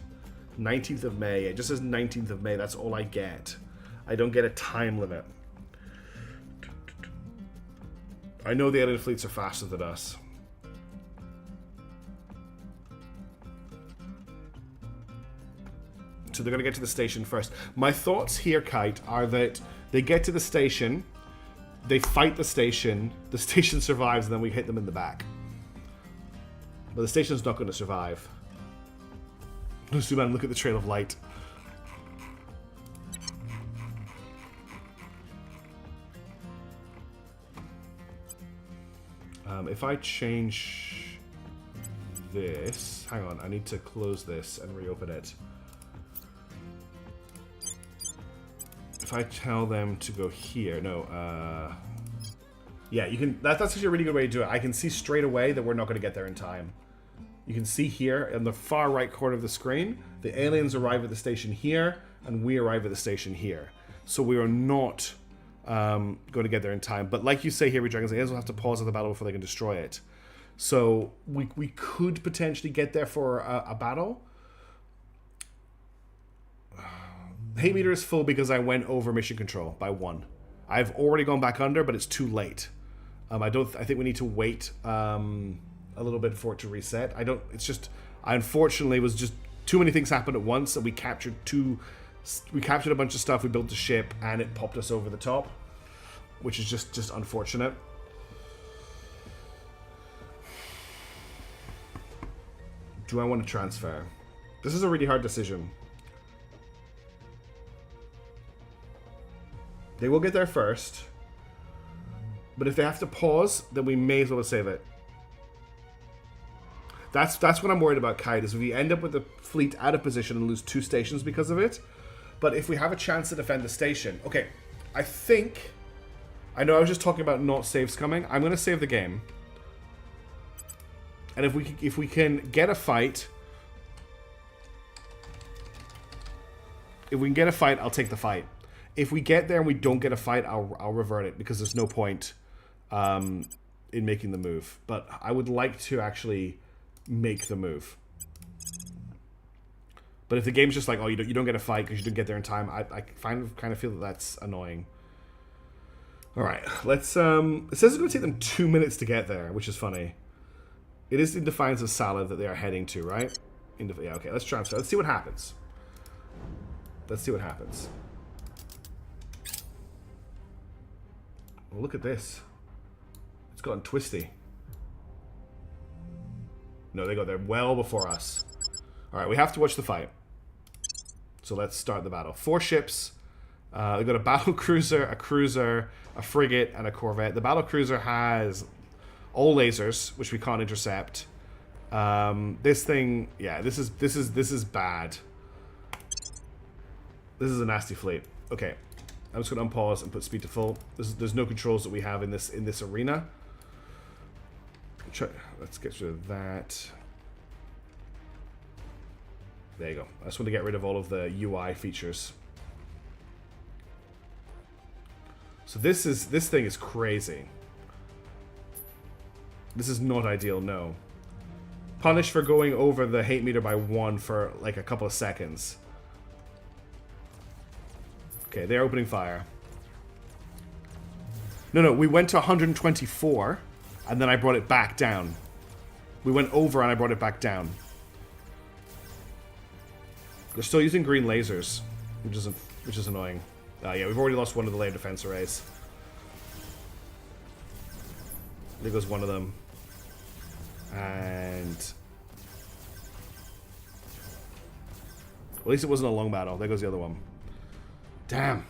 19th of May. It just says 19th of May. That's all I get. I don't get a time limit. I know the alien fleets are faster than us. So they're going to get to the station first. My thoughts here, Kite, are that they get to the station, they fight the station survives, and then we hit them in the back. But the station's not going to survive. Zoom out and look at the trail of light. If I change this... Hang on, I need to close this and reopen it. If I tell them to go here... No, yeah, you can... That's actually a really good way to do it. I can see straight away that we're not going to get there in time. You can see here in the far right corner of the screen, the aliens arrive at the station here, and we arrive at the station here. So we are not going to get there in time. But like you say here, Dragons, the aliens will have to pause at the battle before they can destroy it. So we could potentially get there for a battle. Hate meter is full because I went over mission control by 1. I've already gone back under, but it's too late. I think we need to wait a little bit for it to reset. It's just, I unfortunately was just too many things happened at once, and we captured a bunch of stuff, we built the ship, and it popped us over the top, which is just unfortunate. Do I want to transfer? This is a really hard decision. They will get there first, but if they have to pause, then we may as well save it. That's what I'm worried about, Kite, is if we end up with the fleet out of position and lose 2 stations because of it. But if we have a chance to defend the station... Okay, I know I was just talking about not saves coming. I'm going to save the game. And if we can get a fight... If we can get a fight, I'll take the fight. If we get there and we don't get a fight, I'll revert it, because there's no point in making the move. But I would like to actually make the move. But if the game's just like, oh, you don't get a fight because you didn't get there in time, I kind of feel that that's annoying. All right, let's. It says it's going to take them 2 minutes to get there, which is funny. It is in defiance of Salad that they are heading to, right? Yeah, okay. Let's transfer. Let's see what happens. Let's see what happens. Well, look at this. It's gotten twisty. No, they got there well before us. All right, we have to watch the fight. So let's start the battle. 4 ships. They've got a battle cruiser, a cruiser, a frigate, and a corvette. The battle cruiser has all lasers, which we can't intercept. This thing, yeah, this is bad. This is a nasty fleet. Okay, I'm just going to unpause and put speed to full. There's no controls that we have in this arena. Let's get rid of that. There you go. I just want to get rid of all of the UI features. So this thing is crazy. This is not ideal, no. Punished for going over the hate meter by 1 for like a couple of seconds. Okay, they're opening fire. No, we went to 124, and then I brought it back down. We went over and I brought it back down. They're still using green lasers, which is annoying. Yeah, we've already lost one of the layer defense arrays. There goes one of them. And... well, at least it wasn't a long battle. There goes the other one. Damn.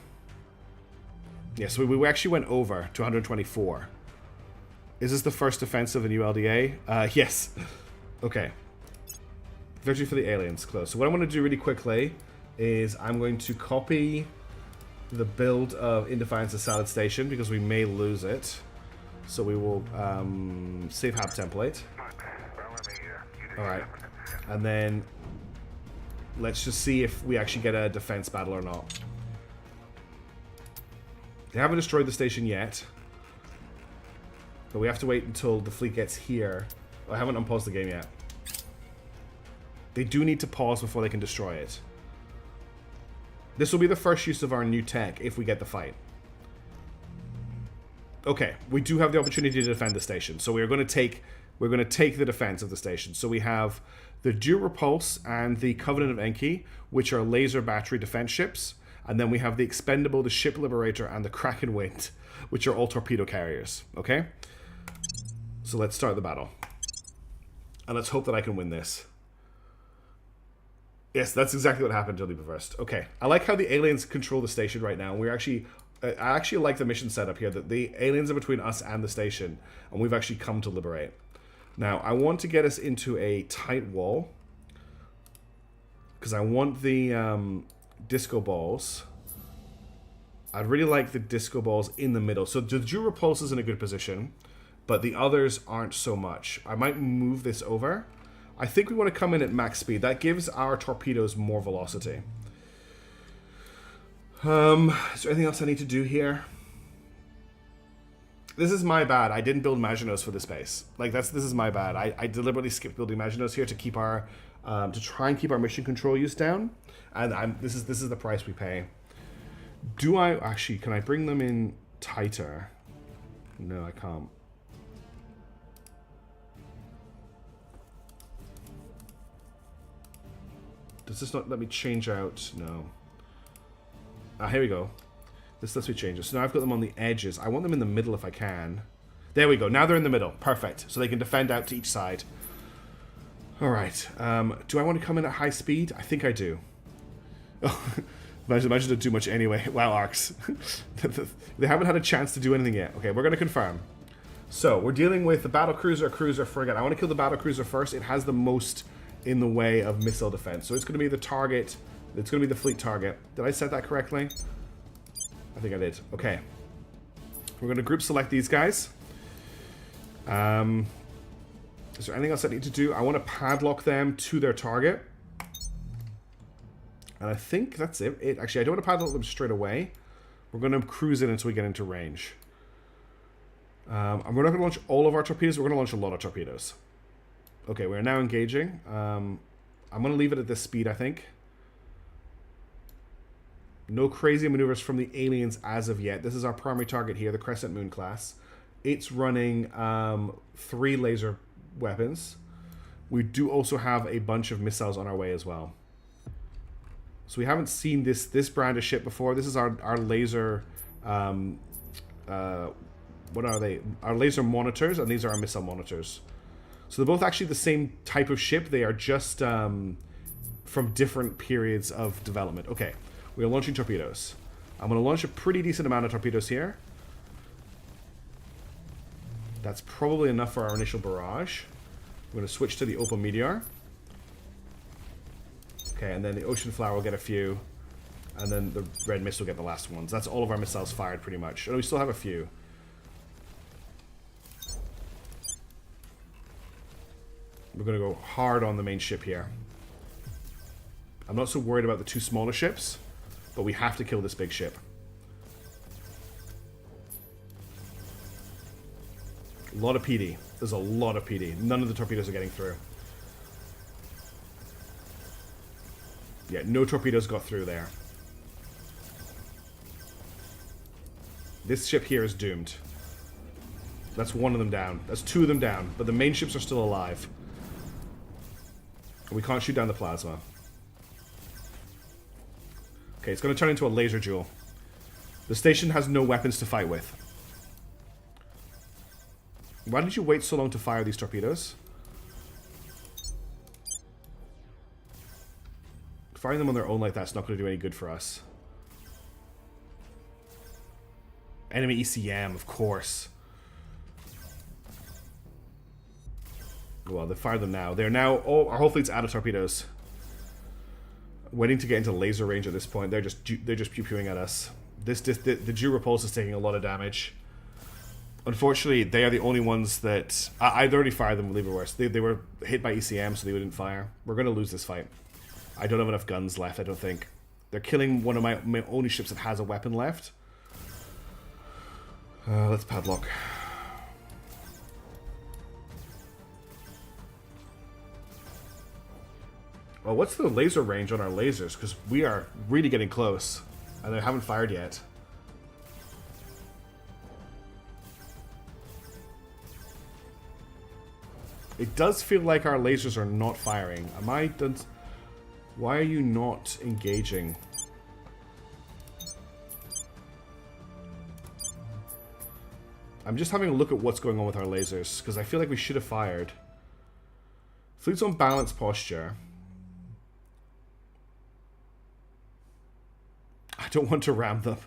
Yeah, so we actually went over to 124. Is this the first defense of the new LDA? Yes. Okay. Victory for the aliens, close. So what I'm going to do really quickly is I'm going to copy the build of In Defiance of Salad Station because we may lose it. So we will save hab template. Alright. And then let's just see if we actually get a defense battle or not. They haven't destroyed the station yet. But we have to wait until the fleet gets here. Oh, I haven't unpaused the game yet. They do need to pause before they can destroy it. This will be the first use of our new tech if we get the fight. Okay, we do have the opportunity to defend the station, so we're going to take the defense of the station. So we have the Due Repulse and the Covenant of Enki, which are laser battery defense ships, and then we have the Expendable, the Ship Liberator, and the Kraken Wind, which are all torpedo carriers. Okay, so let's start the battle, and let's hope that I can win this. Yes, that's exactly what happened to Leap first. Okay, I like how the aliens control the station right now. We're actually, I actually like the mission setup here, that the aliens are between us and the station, and we've actually come to liberate. Now, I want to get us into a tight wall, because I want the disco balls. I'd really like the disco balls in the middle. So the Due Repulse is in a good position, but the others aren't so much. I might move this over. I think we want to come in at max speed. That gives our torpedoes more velocity. Is there anything else I need to do here? This is my bad. I didn't build Maginot for this base. Like this is my bad. I deliberately skipped building Maginot here to keep our to try and keep our mission control use down. And this is the price we pay. Do I actually, can I bring them in tighter? No, I can't. Does this not let me change out? No. Ah, here we go. This lets me change it. So now I've got them on the edges. I want them in the middle if I can. There we go. Now they're in the middle. Perfect. So they can defend out to each side. Alright. Do I want to come in at high speed? I think I do. Oh, imagine to do much anyway. Wow, arcs. They haven't had a chance to do anything yet. Okay, we're going to confirm. So, we're dealing with the battle cruiser, frigate. I want to kill the battle cruiser first. It has the most in the way of missile defense. So it's going to be the target. It's going to be the fleet target. Did I set that correctly? I think I did. Okay. We're going to group select these guys. Is there anything else I need to do? I want to padlock them to their target. And I think that's it. Actually, I don't want to padlock them straight away. We're going to cruise in until we get into range. I'm not going to launch all of our torpedoes. We're going to launch a lot of torpedoes. Okay, we're now engaging. I'm going to leave it at this speed, I think. No crazy maneuvers from the aliens as of yet. This is our primary target here, the Crescent Moon class. It's running 3 laser weapons. We do also have a bunch of missiles on our way as well. So we haven't seen this brand of ship before. This is our laser... what are they? Our laser monitors, and these are our missile monitors. So they're both actually the same type of ship. They are just from different periods of development. Okay, we are launching torpedoes. I'm going to launch a pretty decent amount of torpedoes here. That's probably enough for our initial barrage. We're going to switch to the Opal Meteor. Okay, and then the Ocean Flower will get a few. And then the Red Mist will get the last ones. That's all of our missiles fired pretty much. And we still have a few. We're going to go hard on the main ship here. I'm not so worried about the 2 smaller ships, but we have to kill this big ship. A lot of PD. There's a lot of PD. None of the torpedoes are getting through. Yeah, no torpedoes got through there. This ship here is doomed. That's one of them down. That's two of them down. But the main ships are still alive. We can't shoot down the plasma. Okay, it's going to turn into a laser duel. The station has no weapons to fight with. Why did you wait so long to fire these torpedoes? Firing them on their own like that's not going to do any good for us. Enemy ECM, of course. Well, they fired them now. They're now... Oh, our whole fleet's out of torpedoes. Waiting to get into laser range at this point. They're just pew-pewing at us. The Jew Repulse is taking a lot of damage. Unfortunately, they are the only ones that... I'd already fired them with Lever Worse. They were hit by ECM, so they didn't fire. We're going to lose this fight. I don't have enough guns left, I don't think. They're killing one of my only ships that has a weapon left. Let's padlock. Well, what's the laser range on our lasers? Because we are really getting close. And they haven't fired yet. It does feel like our lasers are not firing. Am I done? Why are you not engaging? I'm just having a look at what's going on with our lasers, because I feel like we should have fired. Fleet's on balance posture. I don't want to ram them.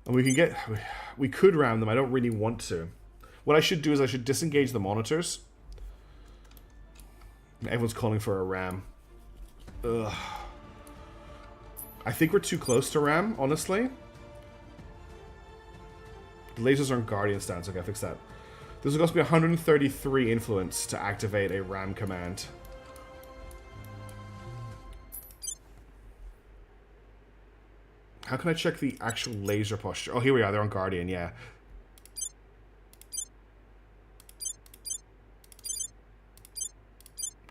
And we could ram them, I don't really want to. What I should do is I should disengage the monitors. Everyone's calling for a ram. Ugh. I think we're too close to ram, honestly. The lasers are on Guardian stance. Okay, I fixed that. There's going to be 133 influence to activate a ram command. How can I check the actual laser posture? Oh, here we are. They're on Guardian, yeah.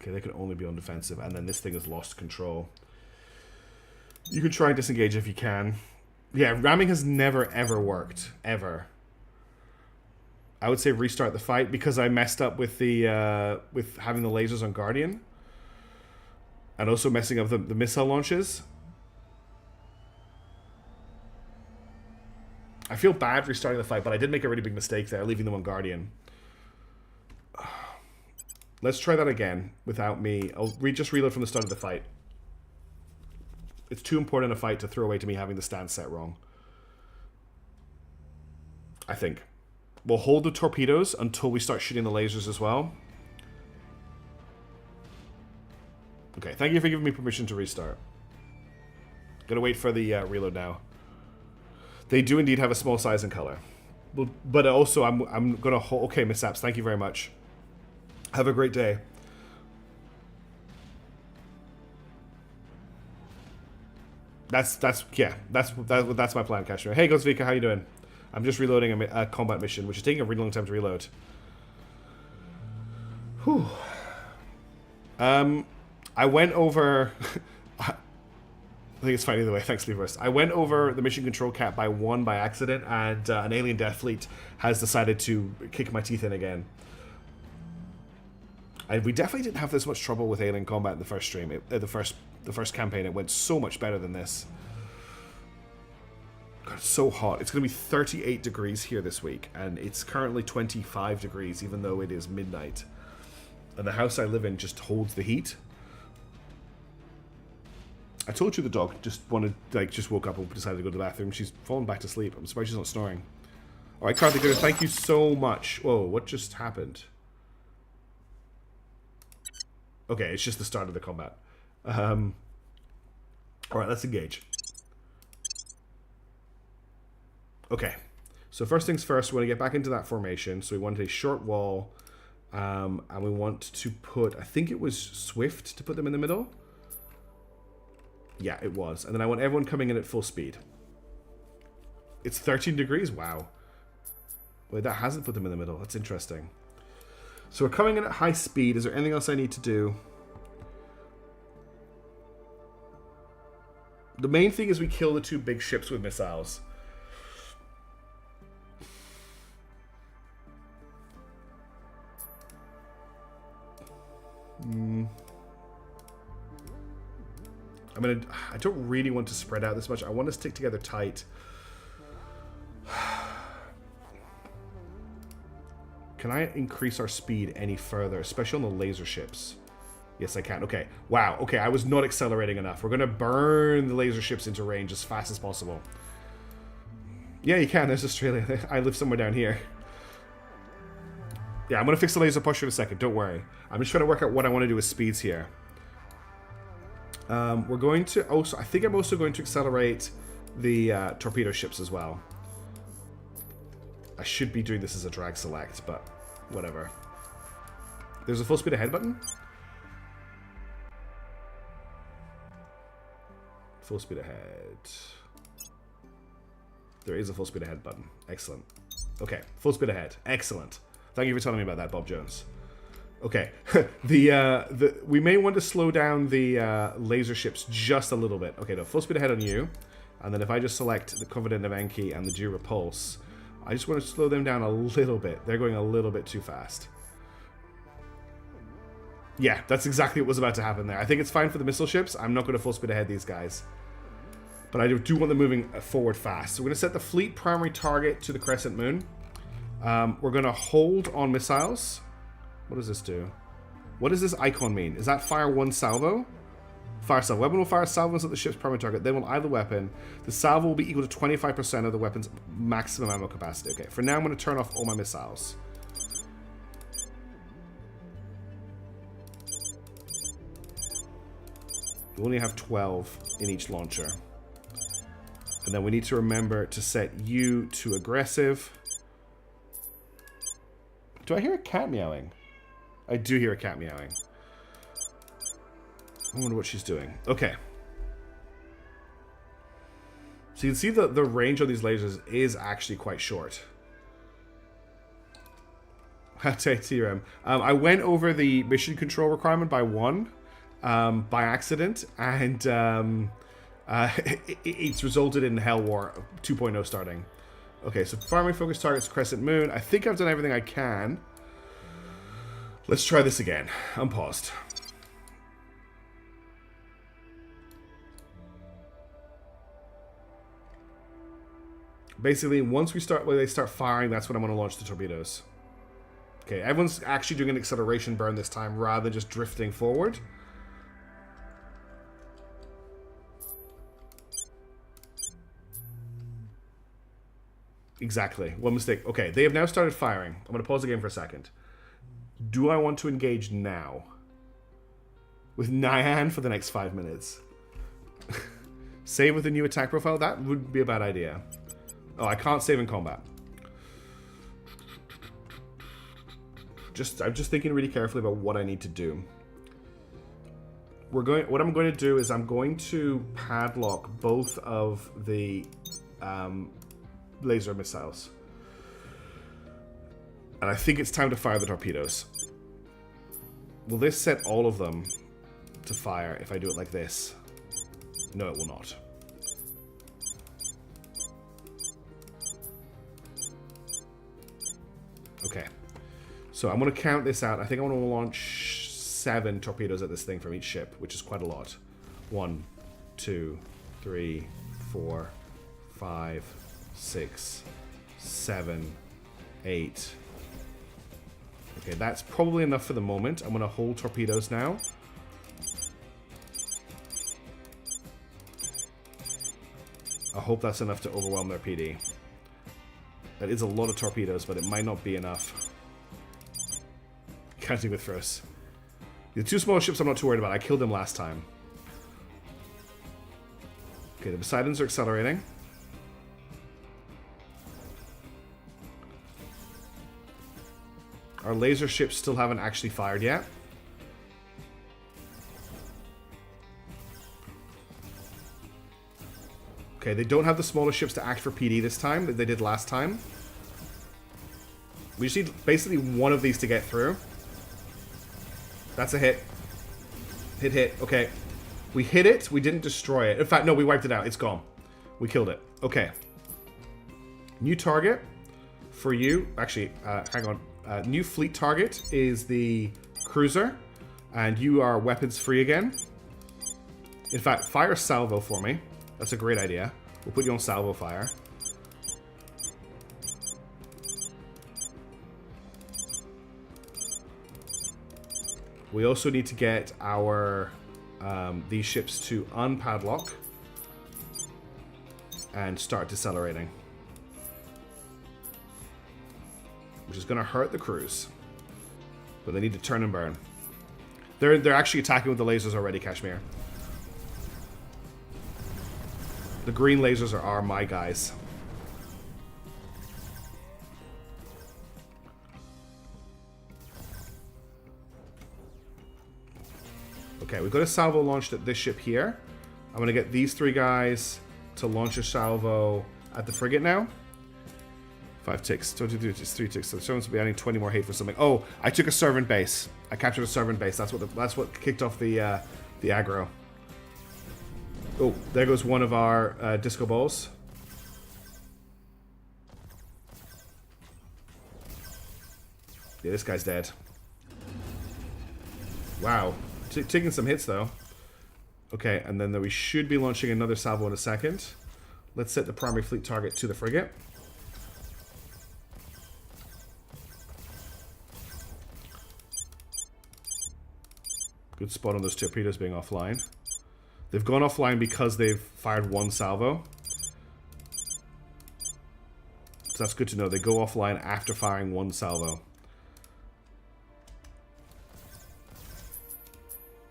Okay, they can only be on defensive, and then this thing has lost control. You can try and disengage if you can. Yeah, ramming has never, ever worked. Ever. I would say restart the fight, because I messed up with the with having the lasers on Guardian. And also messing up the missile launches. I feel bad restarting the fight, but I did make a really big mistake there, leaving them on Guardian. Let's try that again without me. I'll just reload from the start of the fight. It's too important a fight to throw away to me having the stance set wrong. I think. We'll hold the torpedoes until we start shooting the lasers as well. Okay, thank you for giving me permission to restart. Gonna wait for the reload now. They do indeed have a small size and color. But also, I'm gonna hold... Okay, Miss Apps, thank you very much. Have a great day. That's my plan, Kashmir. Hey, Goes Vika, how you doing? I'm just reloading a combat mission, which is taking a really long time to reload. Whew. I went over... I think it's fine either way. Thanks, Leverus. I went over the mission control cap by 1 by accident, and an alien death fleet has decided to kick my teeth in again. And we definitely didn't have this much trouble with alien combat in the first stream. The first campaign, it went so much better than this. God, it's so hot. It's going to be 38 degrees here this week, and it's currently 25 degrees, even though it is midnight. And the house I live in just holds the heat. I told you the dog just woke up and decided to go to the bathroom. She's fallen back to sleep. I'm surprised she's not snoring. All right, Karthik, thank you so much. Whoa, what just happened? Okay, it's just the start of the combat. Alright, let's engage. Okay, so first things first, we want to get back into that formation. So we want a short wall, and we want to put, I think it was Swift to put them in the middle. Yeah, it was. And then I want everyone coming in at full speed. It's 13 degrees, wow. Wait, that hasn't put them in the middle. That's interesting. So we're coming in at high speed. Is there anything else I need to do? The main thing is we kill the 2 big ships with missiles. I don't really want to spread out this much. I want to stick together tight. Can I increase our speed any further, especially on the laser ships? Yes, I can. Okay. Wow. Okay, I was not accelerating enough. We're going to burn the laser ships into range as fast as possible. Yeah, you can. There's Australia. I live somewhere down here. Yeah, I'm going to fix the laser pusher in a second. Don't worry. I'm just trying to work out what I want to do with speeds here. We're going to also... I think I'm also going to accelerate the torpedo ships as well. I should be doing this as a drag select, but whatever. There's a full speed ahead button? Full speed ahead. There is a full speed ahead button. Excellent. Okay, full speed ahead. Excellent. Thank you for telling me about that, Bob Jones. Okay, we may want to slow down the laser ships just a little bit. Okay, no, full speed ahead on you. And then if I just select the Covenant of Enki and the Due Repulse, I just want to slow them down a little bit. They're going a little bit too fast. Yeah, that's exactly what was about to happen there. I think it's fine for the missile ships. I'm not going to full speed ahead these guys. But I do want them moving forward fast. So we're going to set the fleet primary target to the Crescent Moon. We're going to hold on missiles. What does this do? What does this icon mean? Is that fire 1 salvo? Fire salvo. Weapon will fire salvos at the ship's primary target. Then will either weapon. The salvo will be equal to 25% of the weapon's maximum ammo capacity. Okay, for now I'm going to turn off all my missiles. We only have 12 in each launcher. And then we need to remember to set you to aggressive. Do I hear a cat meowing? I do hear a cat meowing. I wonder what she's doing. Okay. So you can see the range of these lasers is actually quite short. TRM. I went over the mission control requirement by 1 by accident, and it's resulted in Hell War 2.0 starting. Okay, so primary focus targets Crescent Moon. I think I've done everything I can. Let's try this again. Unpaused. Basically, once they start firing, that's when I'm going to launch the torpedoes. Okay, everyone's actually doing an acceleration burn this time rather than just drifting forward. Exactly. One mistake. Okay, they have now started firing. I'm going to pause the game for a second. Do I want to engage now? With Nyan for the next 5 minutes? Save with a new attack profile? That would be a bad idea. Oh, I can't save in combat. I'm just thinking really carefully about what I need to do. What I'm going to do is I'm going to padlock both of the laser missiles. And I think it's time to fire the torpedoes. Will this set all of them to fire if I do it like this? No, it will not. Okay. So I'm going to count this out. I think I want to launch 7 torpedoes at this thing from each ship, which is quite a lot. 1, 2, 3, 4, 5, 6, 7, 8. Okay, that's probably enough for the moment. I'm going to hold torpedoes now. I hope that's enough to overwhelm their PD. That is a lot of torpedoes, but it might not be enough. Counting with throws. The 2 small ships I'm not too worried about. I killed them last time. Okay, the Poseidons are accelerating. Our laser ships still haven't actually fired yet. Okay, they don't have the smaller ships to act for PD this time that they did last time. We just need basically one of these to get through. That's a hit. Hit. Okay. We hit it. We didn't destroy it. In fact, no, we wiped it out. It's gone. We killed it. Okay. New target for you. Actually, hang on. New fleet target is the cruiser. And you are weapons free again. In fact, fire salvo for me. That's a great idea. We'll put you on salvo fire. We also need to get our these ships to unpadlock and start decelerating, which is going to hurt the crews, but they need to turn and burn. They're actually attacking with the lasers already, Kashmir. The green lasers are my guys. Okay, we've got a salvo launched at this ship here. I'm going to get these 3 guys to launch a salvo at the frigate now. 5 ticks. 22, just 3 ticks. So the Servants will be adding 20 more hate for something. Oh, I took a servant base. I captured a servant base. That's what kicked off the aggro. Oh, there goes one of our disco balls. Yeah, this guy's dead. Wow. Taking some hits, though. Okay, and then we should be launching another salvo in a second. Let's set the primary fleet target to the frigate. Good spot on those torpedoes being offline. They've gone offline because they've fired 1 salvo. So that's good to know. They go offline after firing 1 salvo.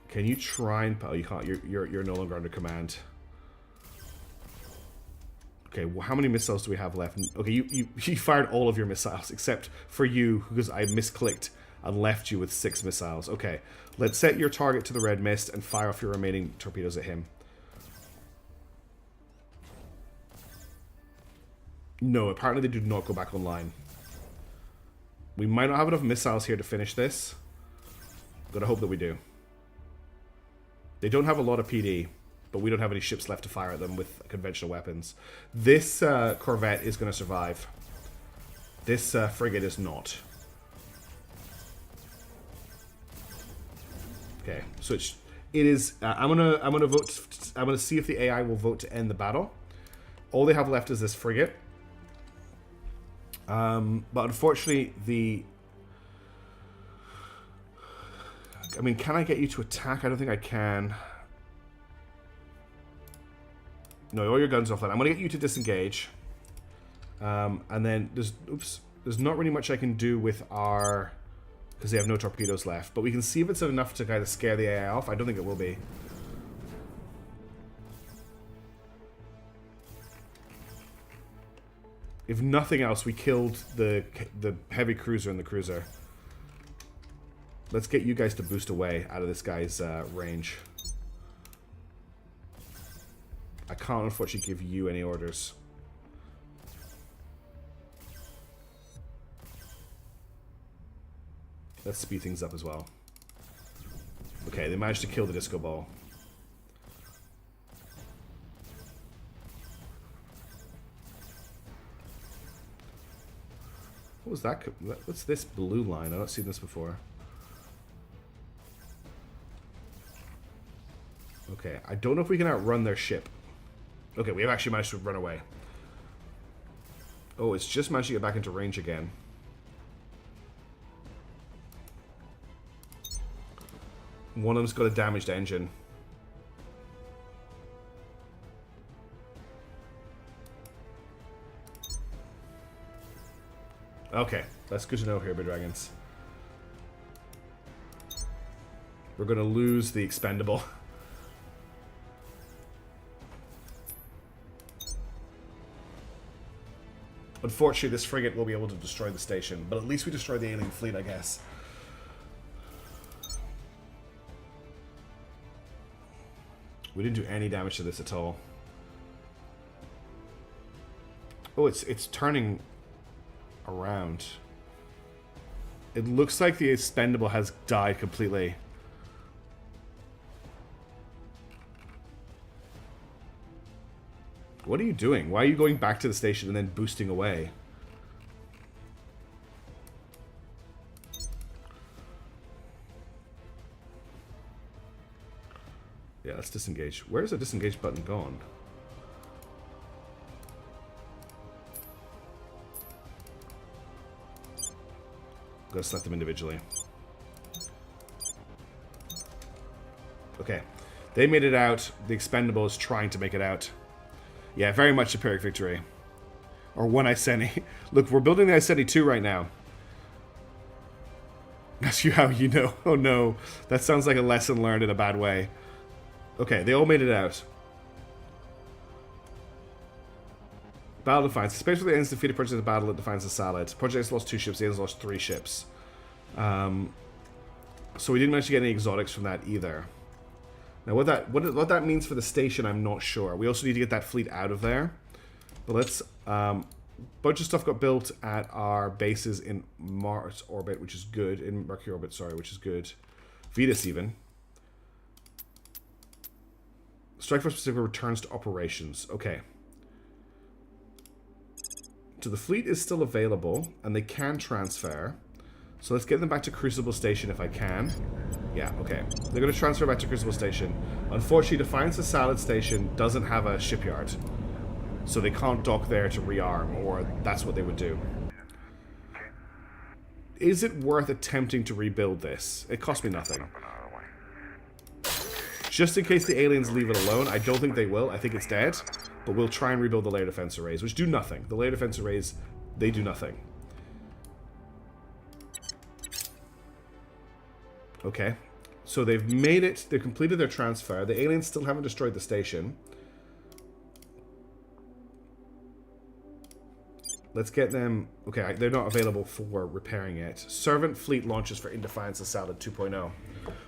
Can you try and... Oh, you can't. You're no longer under command. Okay, well, how many missiles do we have left? Okay, you fired all of your missiles, except for you, because I misclicked and left you with 6 missiles. Okay, let's set your target to the red mist and fire off your remaining torpedoes at him. No, apparently they do not go back online. We might not have enough missiles here to finish this. Gotta hope that we do. They don't have a lot of PD, but we don't have any ships left to fire at them with conventional weapons. This corvette is going to survive. This frigate is not. Okay, so it is. I'm gonna vote. I'm gonna see if the AI will vote to end the battle. All they have left is this frigate. But unfortunately, I mean, can I get you to attack? I don't think I can. No, all your guns offline. I'm going to get you to disengage. And then there's not really much I can do with our... Because they have no torpedoes left. But we can see if it's enough to kind of scare the AI off. I don't think it will be. If nothing else, we killed the heavy cruiser and the cruiser. Let's get you guys to boost away out of this guy's range. I can't unfortunately give you any orders. Let's speed things up as well. Okay, they managed to kill the disco ball. What was that? What's this blue line? I've not seen this before. Okay, I don't know if we can outrun their ship. Okay, we have actually managed to run away. Oh, it's just managed to get back into range again. One of them's got a damaged engine. Okay, that's good to know here, Dragons. We're going to lose the expendable. Unfortunately, this frigate will be able to destroy the station, but at least we destroyed the alien fleet, I guess. We didn't do any damage to this at all. Oh, it's turning around. It looks like the expendable has died completely. What are you doing? Why are you going back to the station and then boosting away? Yeah, let's disengage. Where's the disengage button gone? Gotta select them individually. Okay. They made it out. The expendable is trying to make it out. Yeah, very much a Pyrrhic victory. Or one Iceni. Look, we're building the Iceni 2 right now. That's how you know. Oh no. That sounds like a lesson learned in a bad way. Okay, they all made it out. Battle defines. Space where the ends defeated Project the battle, it defines the salad. Project lost 2 ships, the ends lost 3 ships. So we didn't manage to get any exotics from that either. Now what that means for the station, I'm not sure. We also need to get that fleet out of there. But let's bunch of stuff got built at our bases in Mars orbit, which is good. In Mercury orbit, sorry, which is good. Venus even. Strike Force Pacific returns to operations. Okay. So the fleet is still available, and they can transfer. So let's get them back to Crucible Station if I can. Yeah, okay. They're going to transfer back to Crucible Station. Unfortunately, Defiance of Salad Station doesn't have a shipyard. So they can't dock there to rearm, or that's what they would do. Is it worth attempting to rebuild this? It cost me nothing. Just in case the aliens leave it alone, I don't think they will. I think it's dead. But we'll try and rebuild the layer defense arrays, which do nothing. The layer defense arrays, they do nothing. Okay. So they've made it. They've completed their transfer. The aliens still haven't destroyed the station. Let's get them... Okay, they're not available for repairing it. Servant fleet launches for In Defiance of Salad 2.0.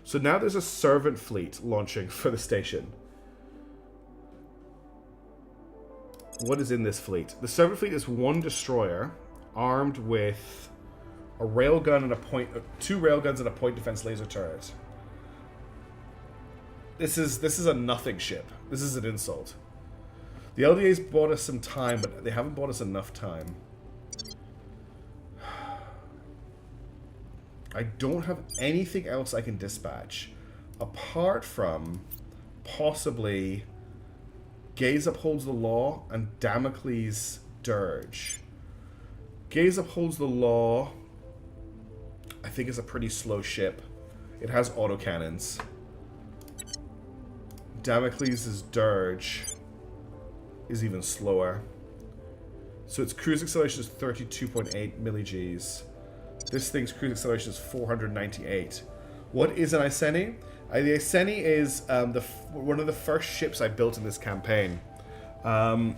So now there's a servant fleet launching for the station. What is in this fleet? The servant fleet is 1 destroyer armed with a railgun and a point... 2 railguns and a point defense laser turret. This is a nothing ship. This is an insult. The LDA's bought us some time, but they haven't bought us enough time. I don't have anything else I can dispatch, apart from possibly Gaze Upholds the Law and Damocles Dirge. Gaze Upholds the Law, I think, is a pretty slow ship. It has autocannons. Damocles' Dirge is even slower. So its cruise acceleration is 32.8 milli-Gs. This thing's cruise acceleration is 498. What is an Iceni? The Iceni is one of the first ships I built in this campaign. And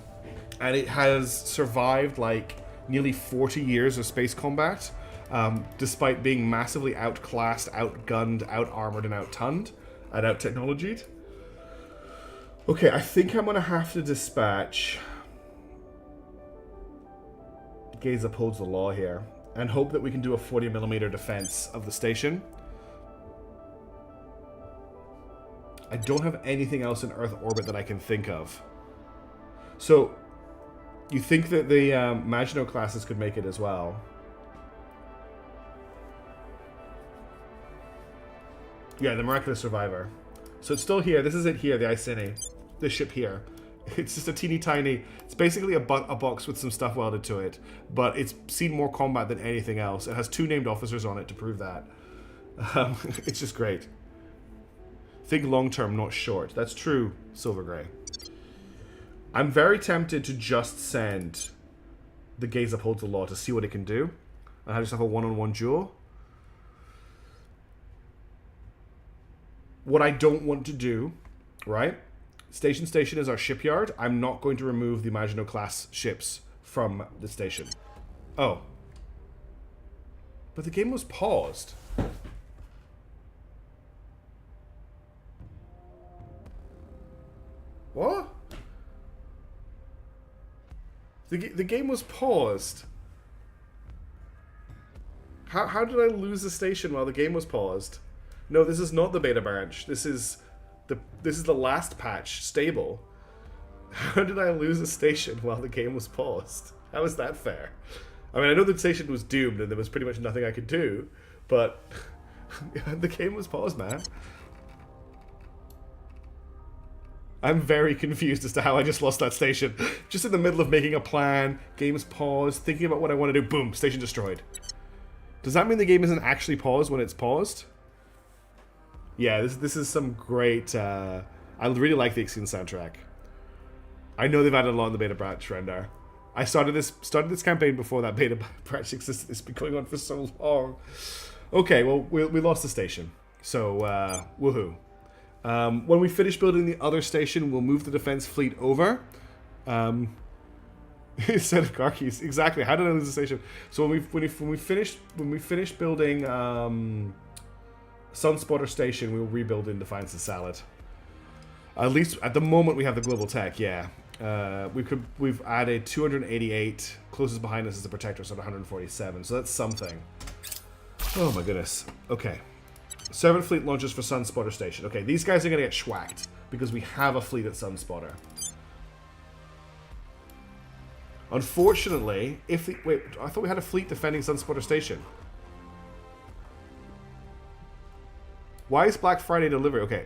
it has survived like nearly 40 years of space combat, despite being massively outclassed, outgunned, out-armored, and out-tunned, and out-technologied. Okay, I think I'm going to have to dispatch Gaze Upholds the Law here, and hope that we can do a 40mm defense of the station. I don't have anything else in Earth orbit that I can think of. So, you think that the Maginot classes could make it as well? Yeah, the Miraculous Survivor. So it's still here. This is it here, the Iceni. This ship here. It's just a teeny tiny... It's basically a box with some stuff welded to it. But it's seen more combat than anything else. It has 2 named officers on it to prove that. It's just great. Think long term, not short. That's true, Silver Grey. I'm very tempted to just send the Gaze Upholds the Law to see what it can do. And have yourself a one-on-one duel. What I don't want to do, right? Station is our shipyard. I'm not going to remove the Maginot class ships from the station. Oh. But the game was paused. What? The game was paused. How did I lose the station while the game was paused? No, this is not the beta branch. This is the last patch, stable. How did I lose a station while the game was paused? How is that fair? I mean, I know the station was doomed and there was pretty much nothing I could do, but the game was paused, man. I'm very confused as to how I just lost that station. Just in the middle of making a plan, game is paused, thinking about what I want to do, boom, station destroyed. Does that mean the game isn't actually paused when it's paused? Yeah, this is some great... I really like the Ixion soundtrack. I know they've added a lot in the beta branch, Rendar. I started this campaign before that beta branch existed. It's been going on for so long. Okay, well, we lost the station. So, woohoo. When we finish building the other station, we'll move the defense fleet over. Instead of car keys. Exactly. How did I lose the station? So when we finish building Sunspotter Station, we'll rebuild in Defiance and Salad. At least at the moment we have the global tech, yeah. We've added 288. Closest behind us is the Protector, so 147. So that's something. Oh my goodness. Okay. 7 fleet launches for Sunspotter Station. Okay, these guys are gonna get schwacked because we have a fleet at Sunspotter. Unfortunately, wait, I thought we had a fleet defending Sunspotter Station. Why is Black Friday delivery? Okay.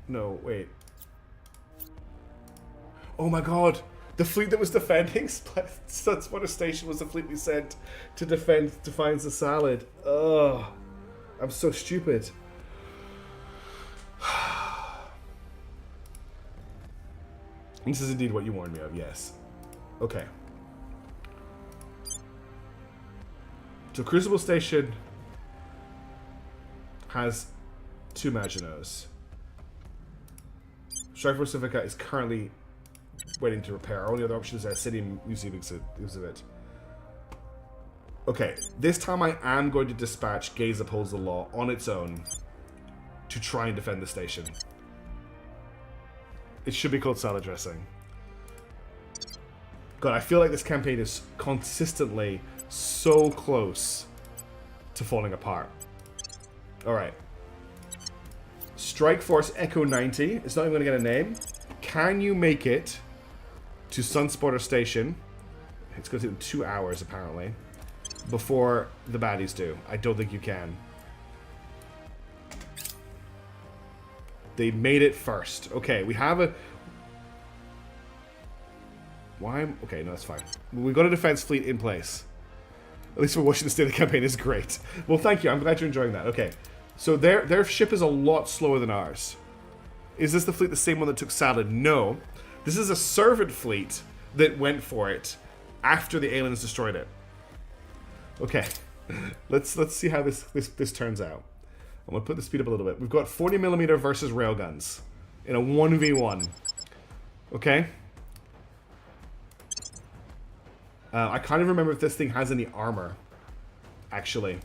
No, wait. Oh my god. The fleet that was defending Sunspotter Station was the fleet we sent to defend Defiance the Salad. Ugh. I'm so stupid. This is indeed what you warned me of, yes. Okay. So Crucible Station has 2 Maginos. Strike Force Civica is currently waiting to repair. Our only other option is our City Museum exhibit. Okay, this time I am going to dispatch Gaze Upholds the Law on its own to try and defend the station. It should be called salad dressing. God, I feel like this campaign is consistently so close to falling apart. Alright. Strike Force Echo 90. It's not even going to get a name. Can you make it to Sunspotter Station? It's going to take them 2 hours, apparently, before the baddies do. I don't think you can. They made it first. Okay, we have a... Why? Okay, no, that's fine. We've got a defense fleet in place. At least for Washington State, the campaign is great. Well, thank you. I'm glad you're enjoying that. Okay. So their ship is a lot slower than ours. Is this the fleet the same one that took Salad? No. This is a servant fleet that went for it after the aliens destroyed it. Okay. Let's see how this turns out. I'm going to put the speed up a little bit. We've got 40mm versus railguns in a 1v1. Okay. I can't even remember if this thing has any armor. Actually.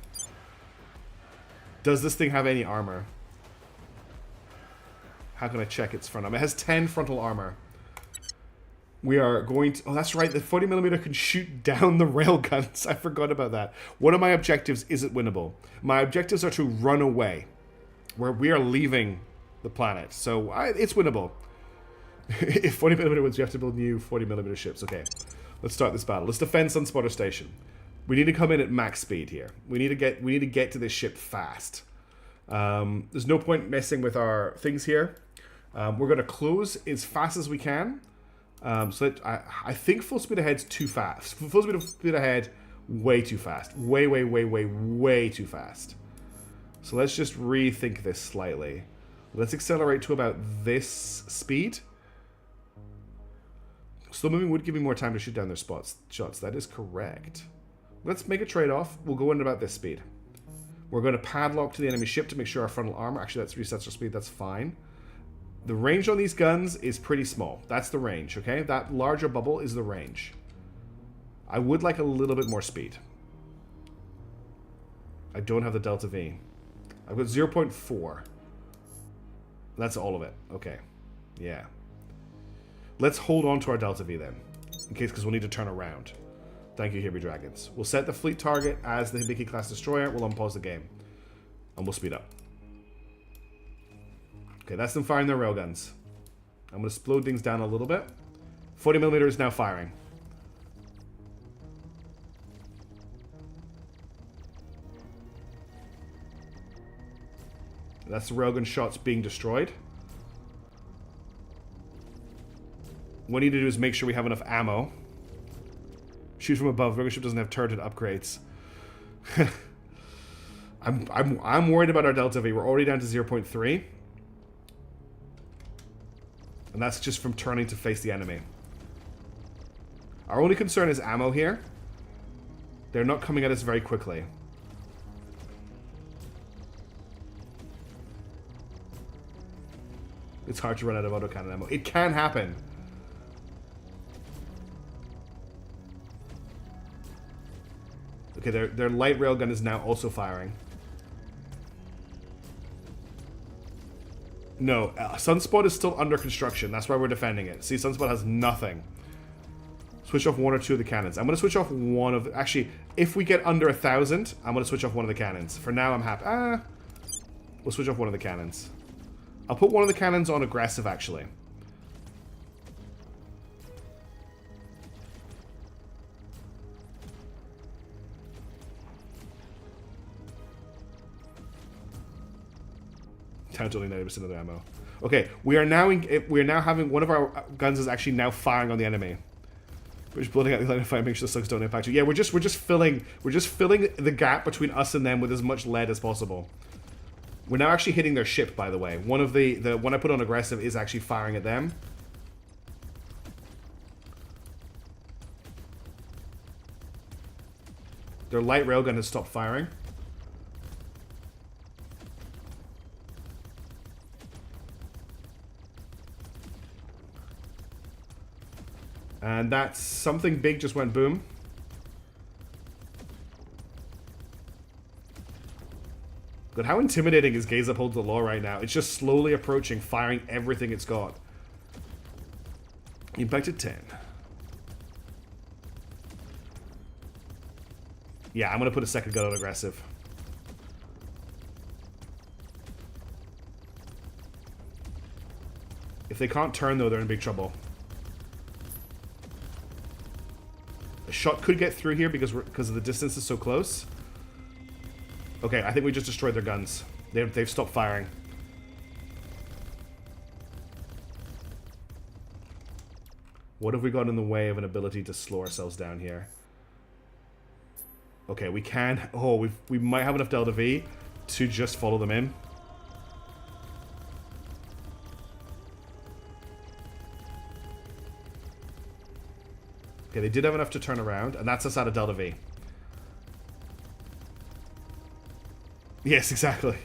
Does this thing have any armor? How can I check its front armor? It has 10 frontal armor. We are going to... Oh, that's right. The 40mm can shoot down the railguns. I forgot about that. One of my objectives isn't winnable. My objectives are to run away. Where we are leaving the planet. So, it's winnable. If 40mm wins, we have to build new 40mm ships. Okay. Let's start this battle. Let's defend Sunspotter Station. We need to come in at max speed here. We need to get to this ship fast. There's no point messing with our things here. We're going to close as fast as we can. So that I think full speed ahead's too fast. Full speed ahead, way too fast. Way too fast. So let's just rethink this slightly. Let's accelerate to about this speed. Slow moving would give me more time to shoot down their shots. That is correct. Let's make a trade-off. We'll go in about this speed. We're going to padlock to the enemy ship to make sure our frontal armor... Actually, that resets our speed. That's fine. The range on these guns is pretty small. That's the range, okay? That larger bubble is the range. I would like a little bit more speed. I don't have the Delta V. I've got 0.4. That's all of it. Okay. Yeah. Let's hold on to our Delta V then. In case, because we'll need to turn around. Thank you, Hibby Dragons. We'll set the fleet target as the Hibiki class destroyer. We'll unpause the game. And we'll speed up. Okay, that's them firing their railguns. I'm going to slow things down a little bit. 40mm is now firing. That's the railgun shots being destroyed. What we need to do is make sure we have enough ammo. Shoot from above. Railgun ship doesn't have turret upgrades. I'm worried about our Delta V. We're already down to 0.3. And that's just from turning to face the enemy. Our only concern is ammo here. They're not coming at us very quickly. It's hard to run out of autocannon ammo. It can happen. Okay, their light railgun is now also firing. No, Sunspot is still under construction. That's why we're defending it. See, Sunspot has nothing. Switch off one or two of the cannons. I'm going to switch off one of... Actually, if we get under 1,000, I'm going to switch off one of the cannons. For now, I'm happy. We'll switch off one of the cannons. I'll put one of the cannons on aggressive, actually. Down to only 90% of the ammo. Okay, we are now having one of our guns is actually now firing on the enemy. We're just blowing out the line of fire, make sure the slugs don't impact you. Yeah, we're just filling the gap between us and them with as much lead as possible. We're now actually hitting their ship, by the way. One of the one I put on aggressive is actually firing at them. Their light railgun has stopped firing. And that's something big just went boom. But how intimidating is Gaze Uphold the Law right now? It's just slowly approaching, firing everything it's got. Impacted 10. Yeah, I'm going to put a second gun on aggressive. If they can't turn, though, they're in big trouble. A shot could get through here because the distance is so close. Okay, I think we just destroyed their guns. They've stopped firing. What have we got in the way of an ability to slow ourselves down here? Okay, we can... Oh, we might have enough Delta V to just follow them in. Okay, they did have enough to turn around, and that's us out of Delta V. Yes, exactly.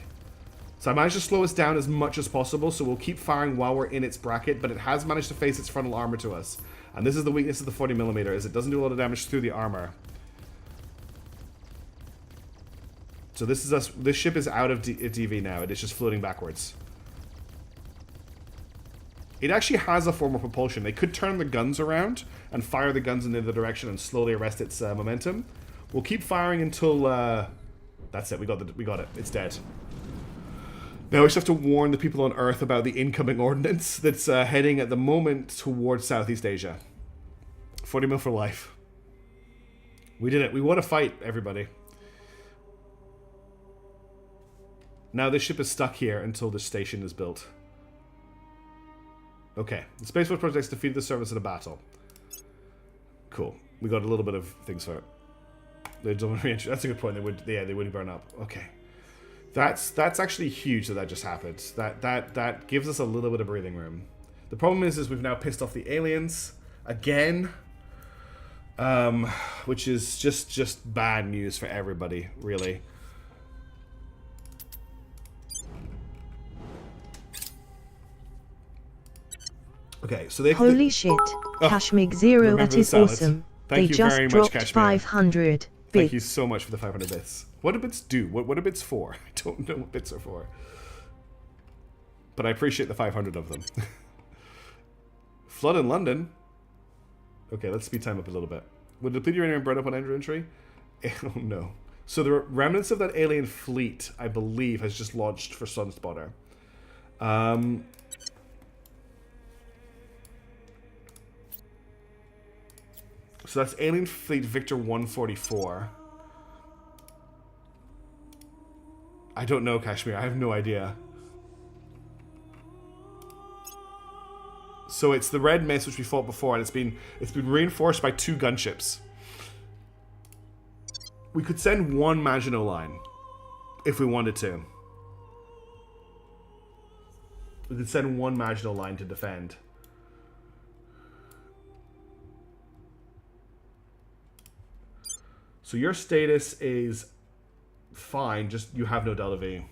So I managed to slow us down as much as possible, so we'll keep firing while we're in its bracket, but it has managed to face its frontal armor to us. And this is the weakness of the 40mm, is it doesn't do a lot of damage through the armor. So this is us. This ship is out of DV now. It is just floating backwards. It actually has a form of propulsion. They could turn the guns around and fire the guns in the other direction and slowly arrest its momentum. We'll keep firing until... that's it. We got it. It's dead. Now we just have to warn the people on Earth about the incoming ordnance that's heading at the moment towards Southeast Asia. 40mm for life. We did it. We won a fight, everybody. Now this ship is stuck here until the station is built. Okay. The Space Force projects defeated the service in a battle. Cool. We got a little bit of things for it. They don't want to re-entry. That's a good point. They would burn up. Okay. That's actually huge that just happened. That gives us a little bit of breathing room. The problem is we've now pissed off the aliens again. Which is just bad news for everybody, really. Okay, so they... Holy shit. Cashmig 0 at is awesome. Thank they you just very much, dropped Kashmir. 500 bits. Thank you so much for the 500 bits. What do bits do? What are bits for? I don't know what bits are for. But I appreciate the 500 of them. Flood in London. Okay, let's speed time up a little bit. Would depleted uranium burn up on entry? Oh no. So the remnants of that alien fleet, I believe, has just launched for Sunspotter. So that's Alien Fleet Victor 144. I don't know, Kashmir. I have no idea. So it's the Red Mist, which we fought before, and it's been reinforced by 2 gunships. We could send 1 Maginot Line if we wanted to. We could send 1 Maginot Line to defend. So your status is fine, just you have no Delta V.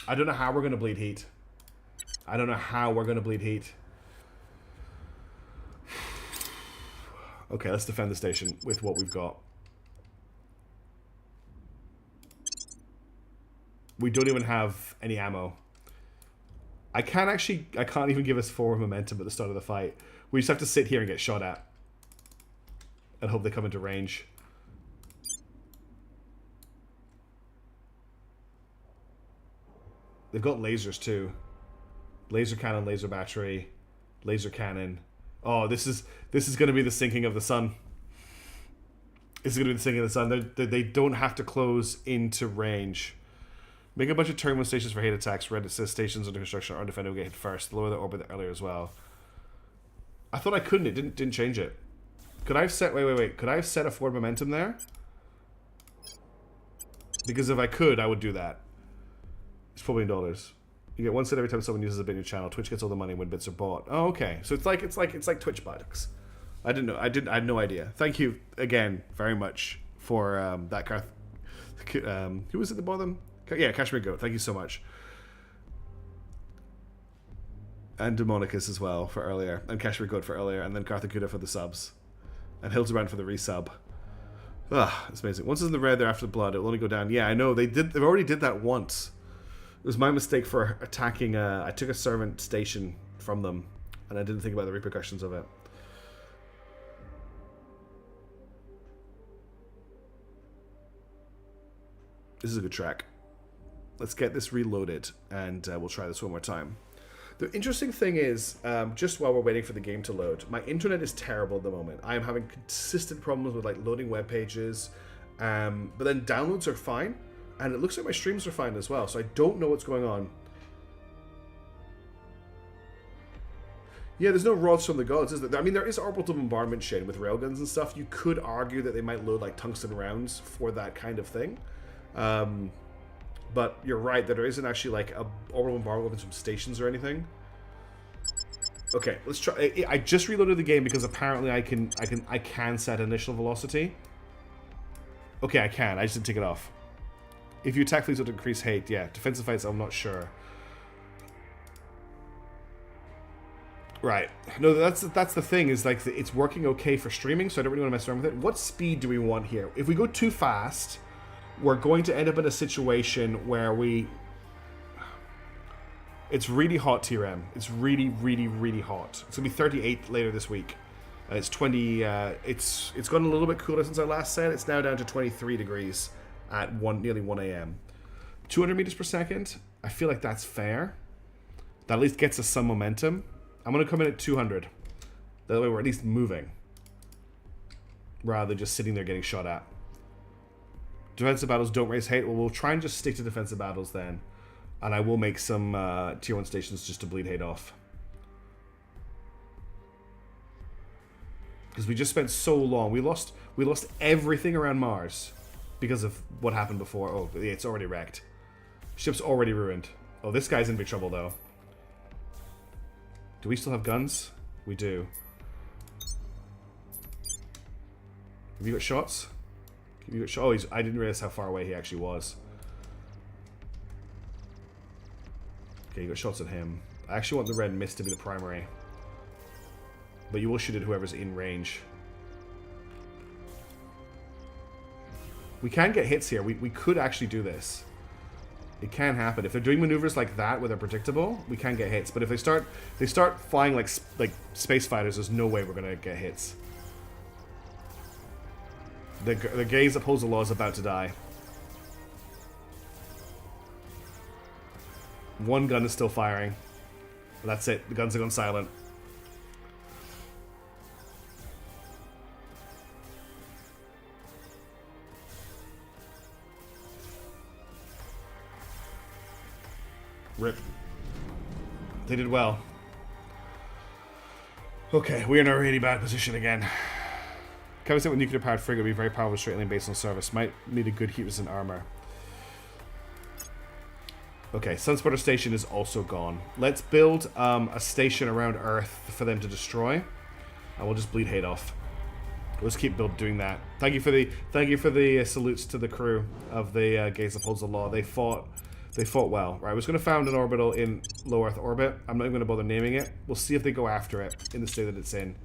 I don't know how we're going to bleed heat. I don't know how we're going to bleed heat. Okay, let's defend the station with what we've got. We don't even have any ammo. I can't even give us forward momentum at the start of the fight. We just have to sit here and get shot at. And hope they come into range. They've got lasers too. Laser cannon, laser battery, laser cannon. Oh, this is going to be the sinking of the sun. This is going to be the sinking of the sun. They don't have to close into range. Make a bunch of terminal stations for hate attacks. Red says stations under construction are undefended will get hit first. Lower the orbit earlier as well. I thought I couldn't. It didn't change it. Could I have set... Wait. Could I have set a forward momentum there? Because if I could, I would do that. It's probably in dollars. You get 1 cent every time someone uses a bit in your channel. Twitch gets all the money when bits are bought. Oh, okay. So it's like Twitch bucks. I didn't know. I had no idea. Thank you again very much for that car. Who was at the bottom? Yeah, Kashmir Goat. Thank you so much. And Demonicus as well for earlier. And Kashmir Goat for earlier. And then Karthakuda for the subs. And Hildebrand for the resub. Ah, it's amazing. Once it's in the red, they're after the blood. It'll only go down. Yeah, I know. They've already did that once. It was my mistake for attacking. I took a servant station from them, and I didn't think about the repercussions of it. This is a good track. Let's get this reloaded, and we'll try this one more time. The interesting thing is, just while we're waiting for the game to load, my internet is terrible at the moment. I am having consistent problems with like loading web pages, but then downloads are fine, and it looks like my streams are fine as well. So I don't know what's going on. Yeah, there's no rods from the gods, is there? I mean, there is orbital bombardment chain with railguns and stuff. You could argue that they might load like tungsten rounds for that kind of thing. But you're right that there isn't actually like a orbital bombardment with some stations or anything. Okay, let's try. I just reloaded the game because apparently I can set initial velocity. Okay, I can. I just didn't take it off. If you attack fleets would increase hate, yeah. Defensive fights, I'm not sure. Right. No, that's the thing is like it's working okay for streaming, so I don't really want to mess around with it. What speed do we want here? If we go too fast, we're going to end up in a situation where it's really hot, TRM. It's really, really, really hot. It's gonna be 38 later this week. It's 20. It's gotten a little bit cooler since I last said. It's now down to 23 degrees at nearly 1 a.m. 200 meters per second. I feel like that's fair. That at least gets us some momentum. I'm gonna come in at 200. That way we're at least moving, rather than just sitting there getting shot at. Defensive battles don't raise hate. Well, we'll try and just stick to defensive battles then. And I will make some tier 1 stations just to bleed hate off. Because we just spent so long. We lost everything around Mars because of what happened before. Oh, yeah, it's already wrecked. Ship's already ruined. Oh, this guy's in big trouble, though. Do we still have guns? We do. Have you got shots? Oh, I didn't realize how far away he actually was. Okay, you got shots at him. I actually want the red mist to be the primary. But you will shoot at whoever's in range. We can get hits here. We could actually do this. It can happen. If they're doing maneuvers like that where they're predictable, we can get hits. But if they start flying like space fighters, there's no way we're gonna get hits. The gaze upholds the law is about to die. One gun is still firing. That's it. The guns have gone silent. Rip. They did well. Okay, we're in a really bad position again. Kevin said with nuclear-powered frigate would be very powerful straight line based on service. Might need a good heat-resistant armor. Okay, Sunspotter Station is also gone. Let's build a station around Earth for them to destroy, and we'll just bleed hate off. Let's keep doing that. Thank you for the salutes to the crew of the Gaze Upholds the Law. They fought well. Right, I was going to found an orbital in low Earth orbit. I'm not even going to bother naming it. We'll see if they go after it in the state that it's in.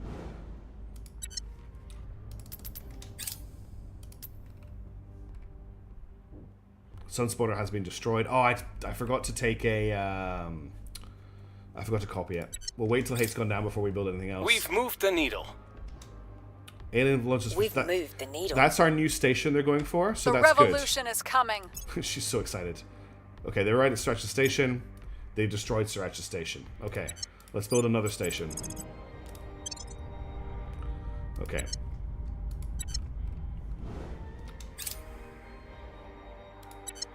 Sunspotter has been destroyed. Oh, I forgot to take a... I forgot to copy it. We'll wait till hate's gone down before we build anything else. We've moved the needle. Alien launches. We've moved the needle. That's our new station they're going for, so the that's good. The revolution is coming. She's so excited. Okay, they're right at Stretch the Station. They destroyed Stretch the Station. Okay, let's build another station. Okay.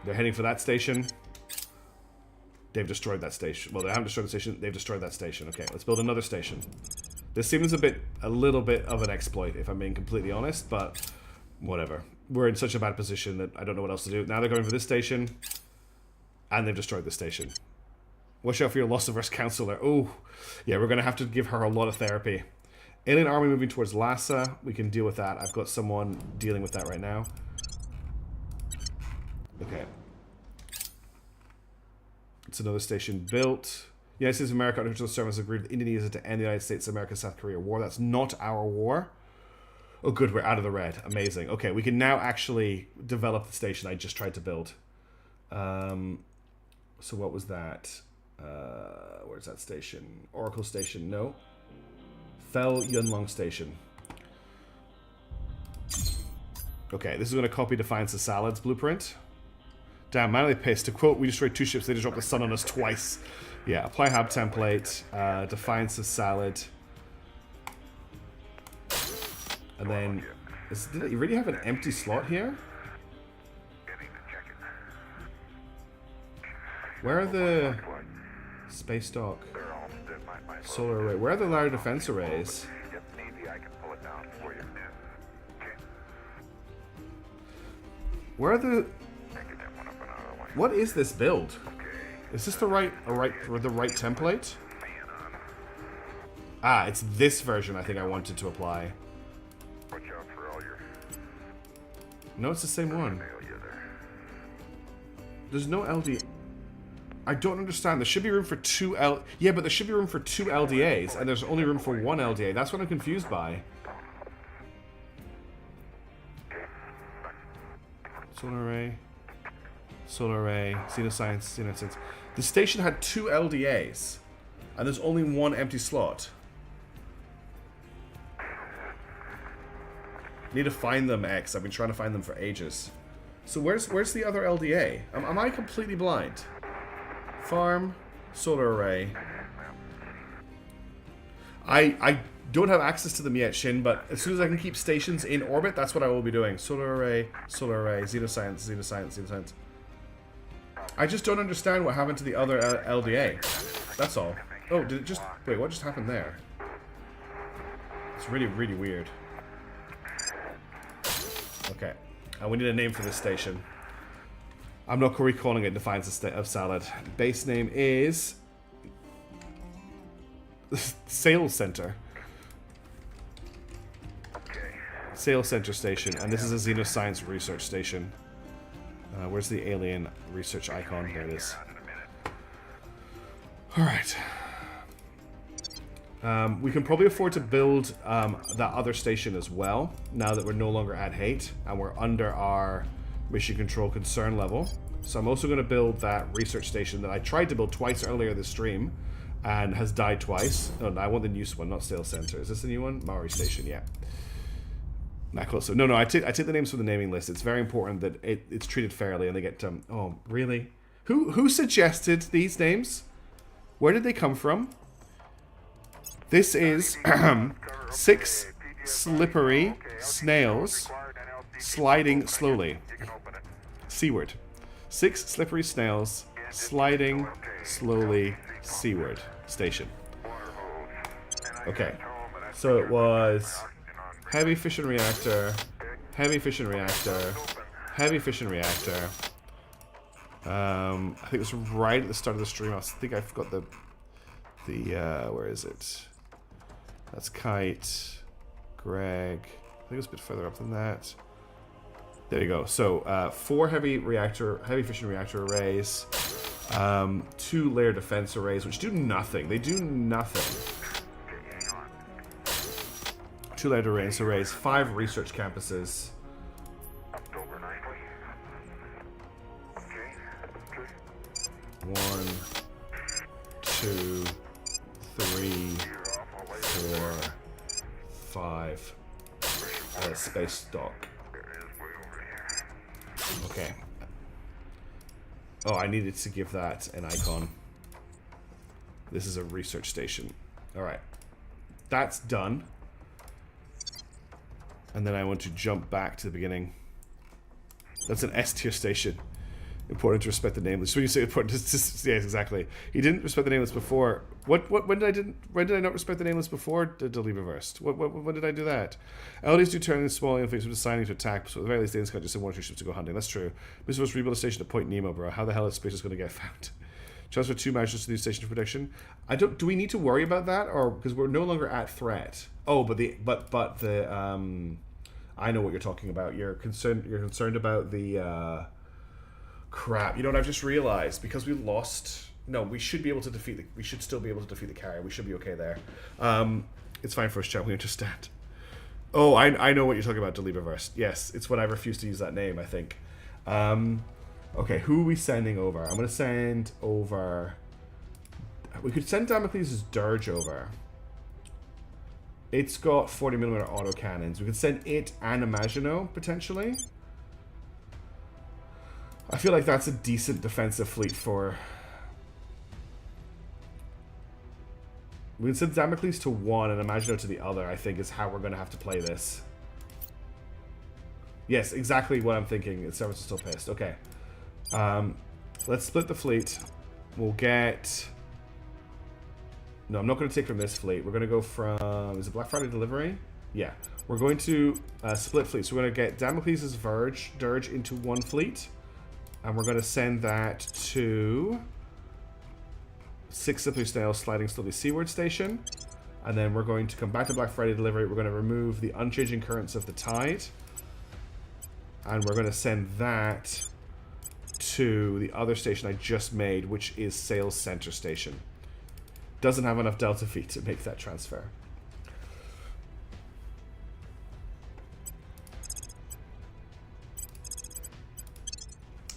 They're heading for that station. They've destroyed that station. Well, they haven't destroyed the station. They've destroyed that station. Okay, let's build another station. This seems a little bit of an exploit, if I'm being completely honest, but whatever. We're in such a bad position that I don't know what else to do. Now they're going for this station, and they've destroyed the station. Watch out for your loss-averse counselor. Oh, yeah, we're going to have to give her a lot of therapy. Alien army moving towards Lhasa. We can deal with that. I've got someone dealing with that right now. Okay. It's another station built. The United States of America International Service agreed with Indonesia to end the United States of America South Korea war. That's not our war. Oh good, we're out of the red. Amazing. Okay, we can now actually develop the station I just tried to build. So what was that? Where's that station? Oracle Station, no. Fel Yunlong Station. Okay, this is going to copy Defiance of Salad's blueprint. Damn, man, are they pissed. To quote, we destroyed 2 ships, they just dropped the sun on us twice. Yeah, apply hab template, Defiance of Salad. And then, did it really have an empty slot here? Where are the space dock, solar array? Where are the ladder defense arrays? Where are the... What is this build? Is this the right template? Ah, it's this version I think I wanted to apply. No, it's the same one. There's no LD. I don't understand. There should be room for 2 L. Yeah, but there should be room for 2 LDAs, and there's only room for 1 LDA. That's what I'm confused by. Solar array. Solar array. Xenoscience. Xenoscience. The station had 2 LDAs, and there's only 1 empty slot. Need to find them, X. I've been trying to find them for ages. So where's the other LDA? Am I completely blind? Farm, solar array. I don't have access to them yet, Shin, but as soon as I can keep stations in orbit, that's what I will be doing. Solar array, xenoscience, xenoscience, xenoscience. I just don't understand what happened to the other LDA. That's all. Oh, did it just... Wait, what just happened there? It's really, really weird. Okay. And we need a name for this station. I'm not recalling it Defiance of Salad. Base name is... Sales Center. Sales Center Station. And this is a Xenoscience Research Station. Where's the alien research icon? There it is. Alright. We can probably afford to build that other station as well, now that we're no longer at hate, and we're under our mission control concern level. So I'm also going to build that research station that I tried to build twice earlier this stream, and has died twice. Oh, no, I want the new one, not Sales Center. Is this the new one? Maori Station, yeah. Not close. So no, I take the names from the naming list. It's very important that it's treated fairly, and they get. Oh, really? Who suggested these names? Where did they come from? This is 6 slippery snails sliding slowly seaward. 6 slippery snails sliding slowly seaward. Station. Okay, so it was heavy fission reactor, heavy fission reactor, heavy fission reactor. I think it was right at the start of the stream. I think I forgot the where is it? That's Kite, Greg. I think it was a bit further up than that. There you go. So 4 heavy fission reactor arrays, 2 layer defense arrays, which do nothing. They do nothing. 2 layer defense arrays, 5 research campuses. 1, 2, 3, 4, 5. Space dock. Okay. Oh, I needed to give that an icon. This is a research station. Alright. That's done. And then I want to jump back to the beginning. That's an S tier station. Important to respect the name list. When you say important, yes, exactly. He didn't respect the name list before. When did I not respect the name list before? Delete reversed. When did I do that? LDs do turn in small infants with deciding to attack, so at the very least, they can't just send 1 or 2 ships to go hunting. That's true. We're supposed to rebuild a station at Point Nemo, bro. How the hell is space just going to get found? Transfer 2 managers to the new station for protection. Do we need to worry about that, or because we're no longer at threat? Oh, but the I know what you're talking about. You're concerned about the crap. You know what I've just realized? Because we lost. No, we should be able to defeat the. We should still be able to defeat the carrier. We should be okay there. It's fine for us, chat. We understand. Oh, I know what you're talking about. Delete reversed. Yes, it's when I refuse to use that name. I think. Okay, who are we sending over? I'm gonna send over. We could send Damocles' Dirge over. It's got 40mm autocannons. We could send it and Imagino, potentially. I feel like that's a decent defensive fleet for... We can send Damocles to one and Imagino to the other, I think, is how we're going to have to play this. Yes, exactly what I'm thinking. Service is still pissed. Okay. Let's split the fleet. We'll get... No, I'm not going to take from this fleet. We're going to go from... Is it Black Friday delivery? Yeah. We're going to split fleets. So we're going to get Damocles' Dirge into one fleet. And we're going to send that to 6 Slippery Snails Sliding Slowly Seaward Station. And then we're going to come back to Black Friday delivery. We're going to remove the unchanging currents of the tide. And we're going to send that to the other station I just made, which is Sales Center Station. Doesn't have enough Delta V to make that transfer.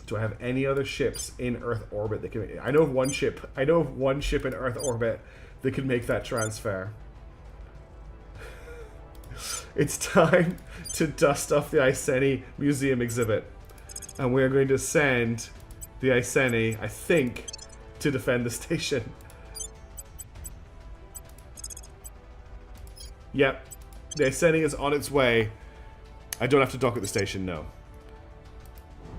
Do I have any other ships in Earth orbit that can... I know of one ship. I know of one ship in Earth orbit that can make that transfer. It's time to dust off the Iceni Museum exhibit. And we're going to send the Iceni, I think, to defend the station. Yep. The Iceni is on its way. I don't have to dock at the station, no.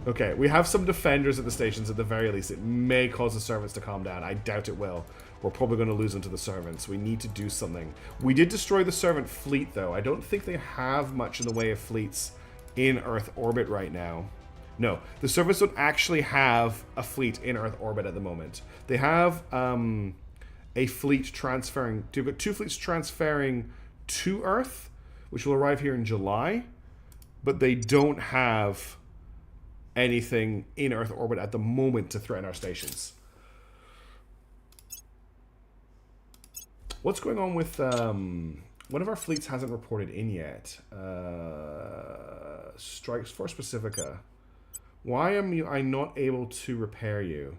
Okay, we have some defenders at the stations at the very least. It may cause the servants to calm down. I doubt it will. We're probably going to lose them to the servants. We need to do something. We did destroy the servant fleet, though. I don't think they have much in the way of fleets in Earth orbit right now. No, the servants don't actually have a fleet in Earth orbit at the moment. They have a fleet transferring... They've got 2 fleets transferring to Earth, which will arrive here in July. But they don't have anything in Earth orbit at the moment to threaten our stations. What's going on with one of our fleets hasn't reported in yet? Strikes Force Pacifica. Why am I not able to repair you?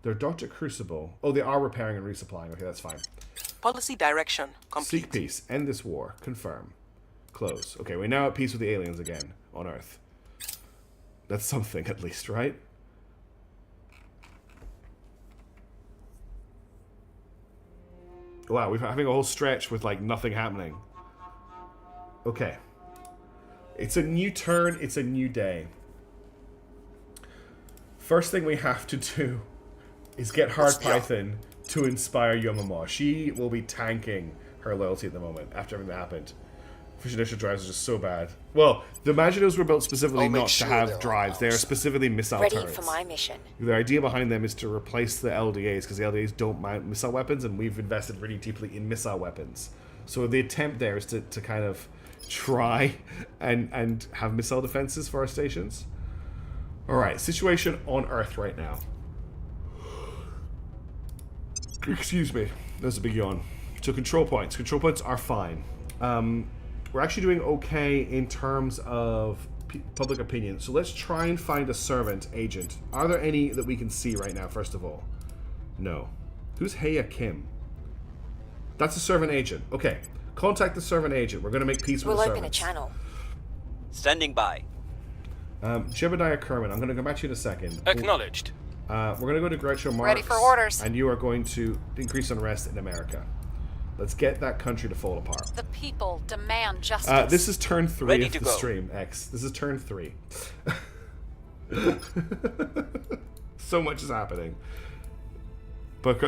They're docked at Crucible. Oh, they are repairing and resupplying. Okay, that's fine. Policy direction complete. Seek peace. End this war. Confirm. Close. Okay, we're now at peace with the aliens again on Earth. That's something, at least, right? Wow, we're having a whole stretch with, like, nothing happening. Okay. It's a new turn. It's a new day. First thing we have to do is get Hard Python to inspire Yomama. She will be tanking her loyalty at the moment after everything that happened. Fusion initial drives are just so bad. Well, the Imaginos were built specifically not to have drives. They are specifically missile turrets. Ready for my mission. The idea behind them is to replace the LDAs, because the LDAs don't mount missile weapons, and we've invested really deeply in missile weapons. So the attempt there is to kind of try and have missile defenses for our stations. Alright, situation on Earth right now. Excuse me. There's a big yawn. So control points. Control points are fine. We're actually doing okay in terms of public opinion. So let's try and find a servant agent. Are there any that we can see right now, first of all? No. Who's Heya Kim? That's a servant agent. Okay. Contact the servant agent. We're going to make peace with the servants. We'll open a channel. Standing by. Jebediah Kerman, I'm going to come back to you in a second. Acknowledged. We're going to go to Groucho Marx. Ready for orders. And you are going to increase unrest in America. Let's get that country to fall apart. The people demand justice. This is turn 3 Ready of to the go. stream, X. This is turn 3. So much is happening. But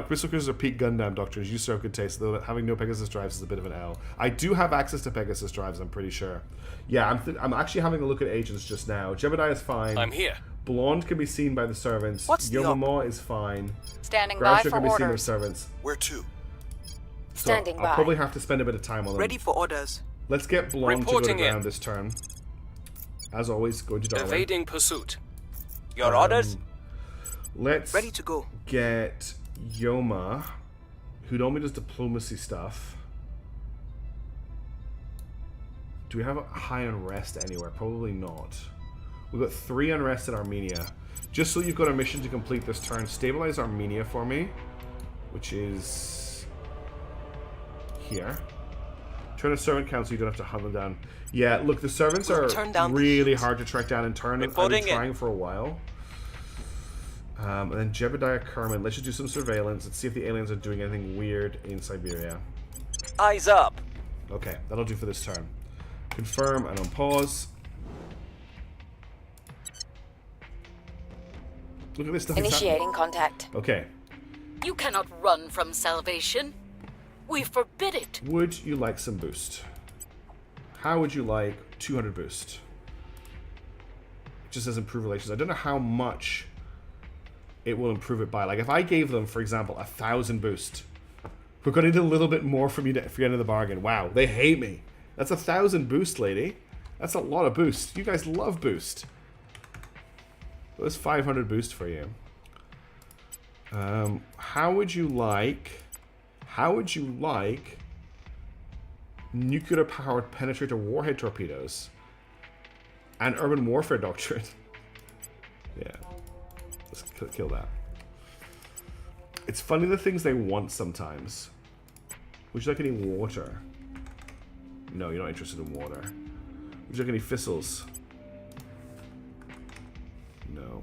Crystal Cruisers are peak Gundam doctrines. You serve good taste, though having no Pegasus drives is a bit of an L. I do have access to Pegasus drives, I'm pretty sure. Yeah, I'm actually having a look at agents just now. Jebediah is fine. I'm here. Blonde can be seen by the servants. Yomama is fine. Standing by Groucho for can be seen by the orders. servants. Where to? Standing I'll by. probably have to spend a bit of time on them. Ready for orders. Let's get Blonde to go to Reporting ground in. this turn. As always, go to Darwin. Evading pursuit. Your orders? Let's Ready to go. get Yoma, who normally does diplomacy stuff. Do we have a high unrest anywhere? Probably not. We've got 3 unrest in Armenia. Just so you've got a mission to complete this turn, stabilize Armenia for me, which is here. Turn a servant council, you don't have to hunt them down. Yeah, look, the servants are really hard to track down and turn. I've been trying for a while. And then Jebediah Kerman. Let's just do some surveillance. Let's see if the aliens are doing anything weird in Siberia. Eyes up. Okay, that'll do for this turn. Confirm and on pause. Look at this stuff. Initiating contact. Okay. You cannot run from salvation. We forbid it. Would you like some boost? How would you like 200 boost? It just says improve relations. I don't know how much it will improve it by. Like if I gave them, for example, 1,000 boost, we're going to need a little bit more from you to get into the bargain. Wow, they hate me. That's 1,000 boost, lady. That's a lot of boost. You guys love boost. Well, there's 500 boost for you. How would you like nuclear-powered penetrator warhead torpedoes and urban warfare doctrine? Yeah. Let's kill that. It's funny the things they want sometimes. Would you like any water? No, you're not interested in water. Would you like any thistles? No.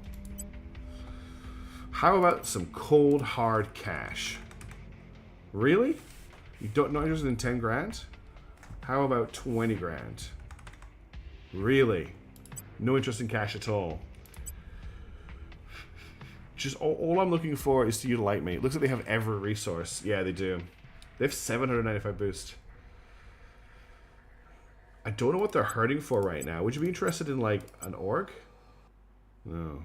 How about some cold, hard cash? Really? You don't not interested in 10 grand? How about 20 grand? Really? No interest in cash at all. Just all I'm looking for is to you to like me. It looks like they have every resource. Yeah, they do. They have 795 boost. I don't know what they're hurting for right now. Would you be interested in, like, an org? No.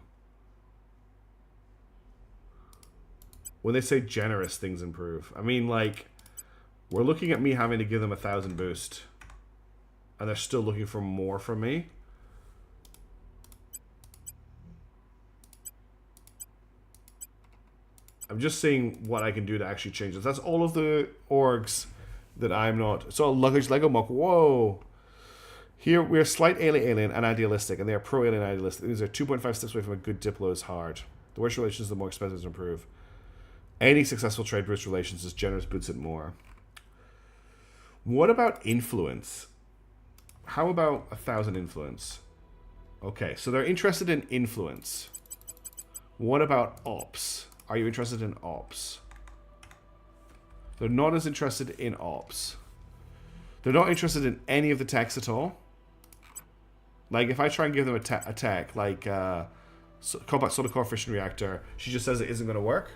When they say generous, things improve. I mean, like, we're looking at me having to give them 1,000 boost. And they're still looking for more from me. I'm just seeing what I can do to actually change this. That's all of the orgs that I'm not. So luggage Lego mock. Whoa. Here we're slight alien and idealistic, and they are pro-alien and idealistic. These are 2.5 steps away from a good diplo is hard. The worse relations, the more expensive to improve. Any successful trade boosts relations as generous boots it more. What about influence? How about 1,000 influence? Okay, so they're interested in influence. What about ops? Are you interested in ops? They're not as interested in ops. They're not interested in any of the techs at all. Like, if I try and give them a tech, like combat solar core fission reactor, she just says it isn't going to work.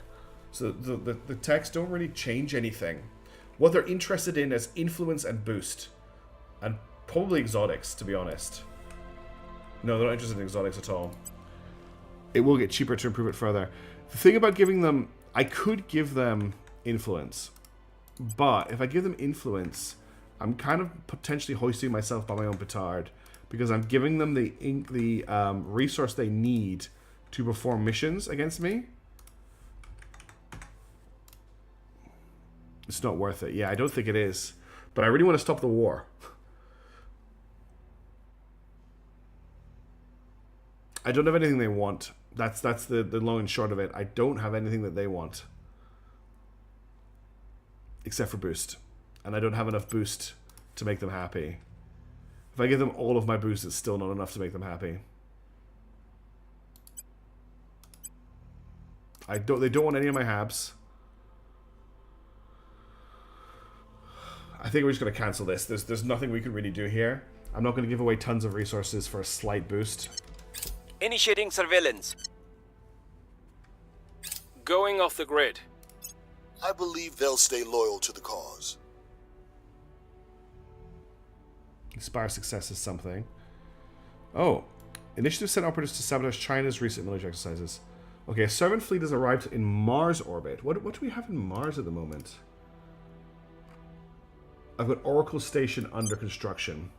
So the techs don't really change anything. What they're interested in is influence and boost. And probably exotics, to be honest. No, they're not interested in exotics at all. It will get cheaper to improve it further. The thing about giving them... I could give them influence. But if I give them influence, I'm kind of potentially hoisting myself by my own petard. Because I'm giving them the resource they need to perform missions against me. It's not worth it. Yeah, I don't think it is. But I really want to stop the war. I don't have anything they want. That's the long and short of it. I don't have anything that they want. Except for boost. And I don't have enough boost to make them happy. If I give them all of my boost, it's still not enough to make them happy. They don't want any of my habs. I think we're just going to cancel this. There's nothing we can really do here. I'm not going to give away tons of resources for a slight boost. Initiating surveillance. Going off the grid. I believe they'll stay loyal to the cause. Inspire success is something. Oh. Initiative sent operatives to sabotage China's recent military exercises. Okay, a servant fleet has arrived in Mars orbit. What do we have in Mars at the moment? I've got Oracle Station under construction.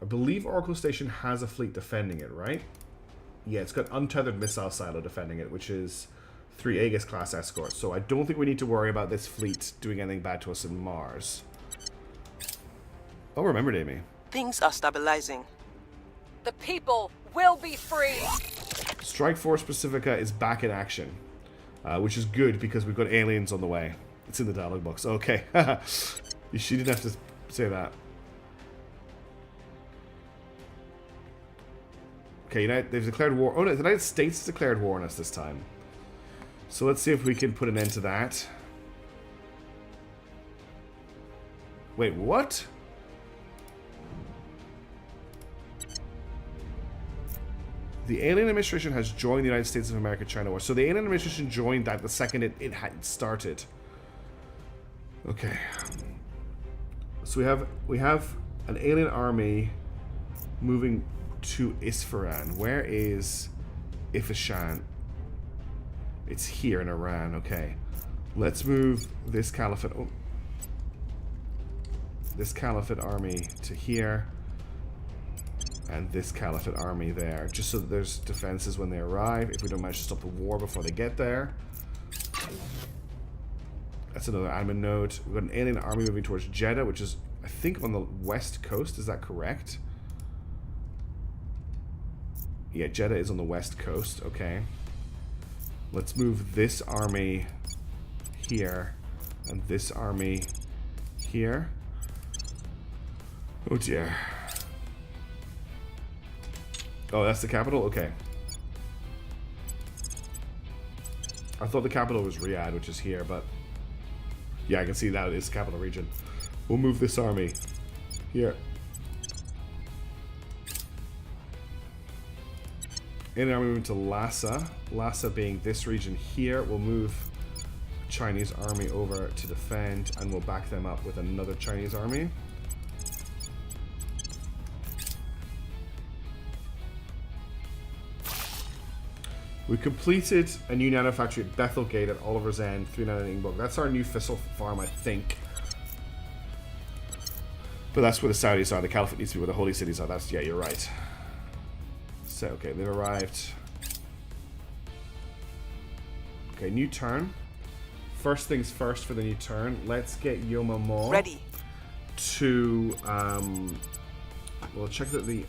I believe Oracle Station has a fleet defending it, right? Yeah, it's got untethered missile silo defending it, which is 3 Aegis class escorts. So I don't think we need to worry about this fleet doing anything bad to us in Mars. Oh, remembered, Amy. Things are stabilizing. The people will be free. Strike Force Pacifica is back in action, which is good because we've got aliens on the way. It's in the dialogue box. Okay. She didn't have to say that. Okay, they've declared war. Oh no, the United States has declared war on us this time. So let's see if we can put an end to that. Wait, what? The alien administration has joined the United States of America China war. So the alien administration joined that the second it had started. Okay. So we have an alien army moving to Isfahan. Where is Isfahan? It's here in Iran. Okay. Let's move this caliphate. Oh. This caliphate army to here. And this caliphate army there. Just so that there's defenses when they arrive. If we don't manage to stop the war before they get there. That's another admin node. We've got an alien army moving towards Jeddah, which is, I think, on the west coast. Is that correct? Yeah, Jeddah is on the west coast. Okay. Let's move this army here. And this army here. Oh dear. Oh, that's the capital? Okay. I thought the capital was Riyadh, which is here, but... yeah, I can see that it is the capital region. We'll move this army here. And now we're moving to Lhasa. Lhasa being this region here. We'll move Chinese army over to defend, and we'll back them up with another Chinese army. We completed a new nano factory at Bethel Gate at Oliver's End, 399 Ingborg. That's our new fissile farm, I think. But that's where the Saudis are. The Caliphate needs to be where the holy cities are. That's, yeah, you're right. So, okay, they've arrived. Okay, new turn. First things first for the new turn. Let's get Yoma Mo ready to, we'll check that the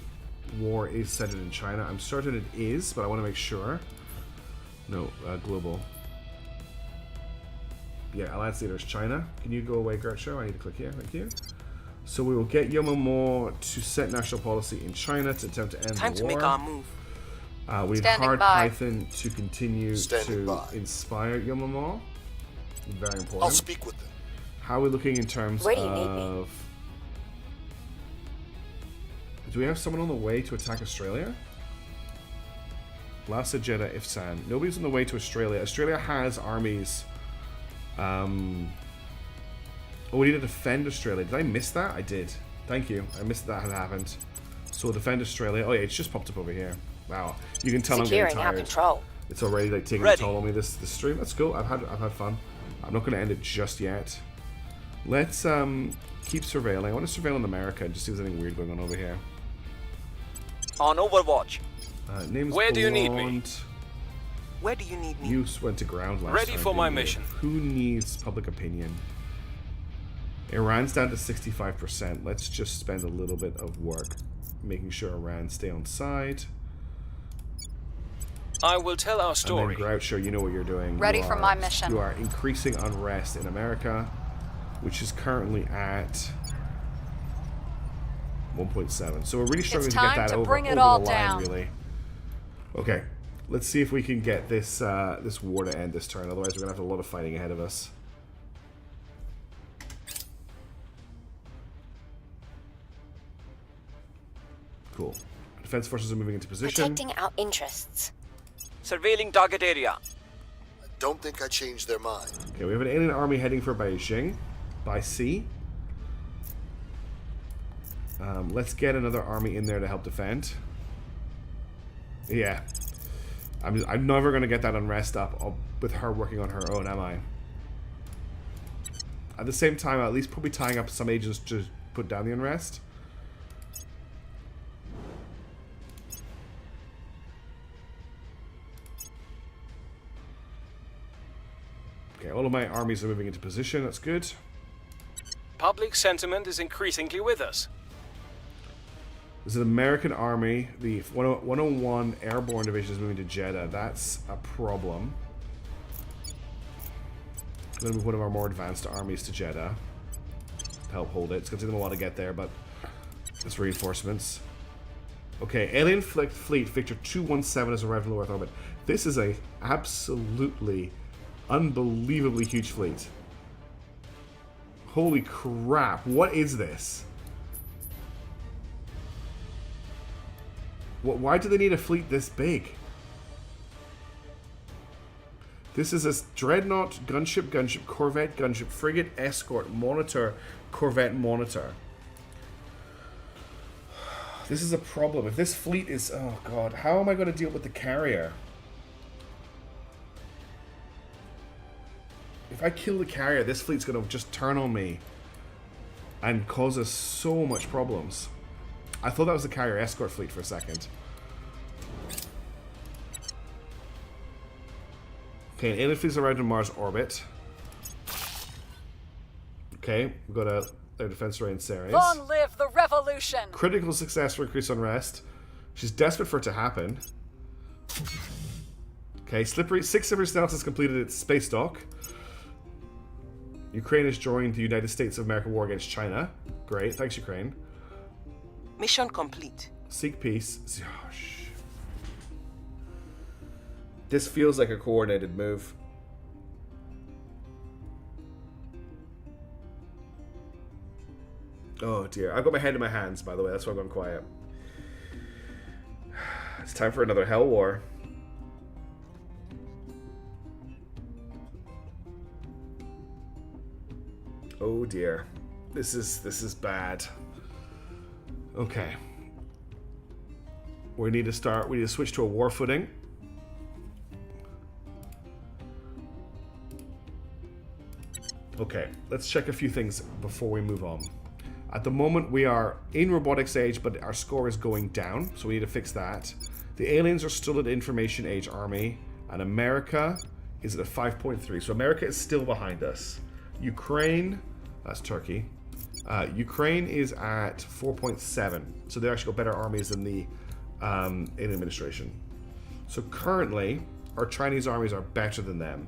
war is centered in China. I'm certain it is, but I want to make sure. No, global. Yeah, Alliance Leader is China. Can you go away, Gertrude? I need to click here. Thank you. So we will get Yomomo to set national policy in China to attempt to end Time the to war. make our move. We need Standing Hard by. Python to continue Standing to by. inspire Yomomo. Very important. I'll speak with them. How are we looking in terms Where do you need of... Do we have someone on the way to attack Australia? Lhasa, Jeddah, Ifsan. Nobody's on the way to Australia. Australia has armies. Oh, we need to defend Australia. Did I miss that? I did. Thank you. I missed that had happened. So we'll defend Australia. Oh yeah, it's just popped up over here. Wow. You can tell I'm getting tired. control. It's already like taking a toll on me this stream. That's cool. I've had fun. I'm not going to end it just yet. Let's keep surveilling. I want to surveil in America and just see if there's anything weird going on over here. On Overwatch. Name's Where do you need me? Blonde. Where do you need me? You went to ground last Ready time, for my didn't you? mission. Who needs public opinion? Iran's down to 65%. Let's just spend a little bit of work making sure Iran stay on side. I will tell our And story. then Groucho, you know what you're doing. Ready You for are- my mission. You are increasing unrest in America, which is currently at 1.7. So we're really struggling to get time that to over, bring it over all the line, down. really. Okay, let's see if we can get this this war to end this turn. Otherwise, we're gonna have a lot of fighting ahead of us. Cool. Defense forces are moving into position. our interests. Surveilling target area. I don't think I changed their mind. Okay, we have an alien army heading for Beijing by sea. Let's get another army in there to help defend. Yeah. I'm never going to get that unrest up with her working on her own, am I? At the same time, I'll at least probably tying up some agents to put down the unrest. Okay, all of my armies are moving into position. That's good. Public sentiment is increasingly with us. There's an American army. The 101 Airborne Division is moving to Jeddah. That's a problem. I'm going to move one of our more advanced armies to Jeddah to help hold it. It's going to take them a while to get there, but it's reinforcements. Okay, Alien Fleet Victor 217 has arrived in low Earth orbit. This is a absolutely unbelievably huge fleet. Holy crap, what is this? Why do they need a fleet this big? This is a dreadnought, gunship, corvette, gunship, frigate, escort, monitor, corvette, monitor. This is a problem. If this fleet is... Oh god, how am I going to deal with the carrier? If I kill the carrier, this fleet's going to just turn on me and cause us so much problems. I thought that was the carrier escort fleet for a second. Okay, an alien fleet's arrived in Mars orbit. Okay, we've got their defense array in Ceres. Long live the revolution! Critical success for increased unrest. She's desperate for it to happen. Okay, Slippery 6 Slippery Snouts has completed its space dock. Ukraine has joined the United States of America war against China. Great, thanks Ukraine. Mission complete. Seek peace. Oh, this feels like a coordinated move. Oh dear. I've got my head in my hands, by the way. That's why I'm going quiet. It's time for another hell war. Oh dear. This is bad. Okay. We need to switch to a war footing. Okay, let's check a few things before we move on. At the moment, we are in robotics age, but our score is going down, so we need to fix that. The aliens are still at information age army, and America is at a 5.3, so America is still behind us. Ukraine, that's Turkey. Ukraine is at 4.7, so they actually got better armies than the alien administration. So currently, our Chinese armies are better than them.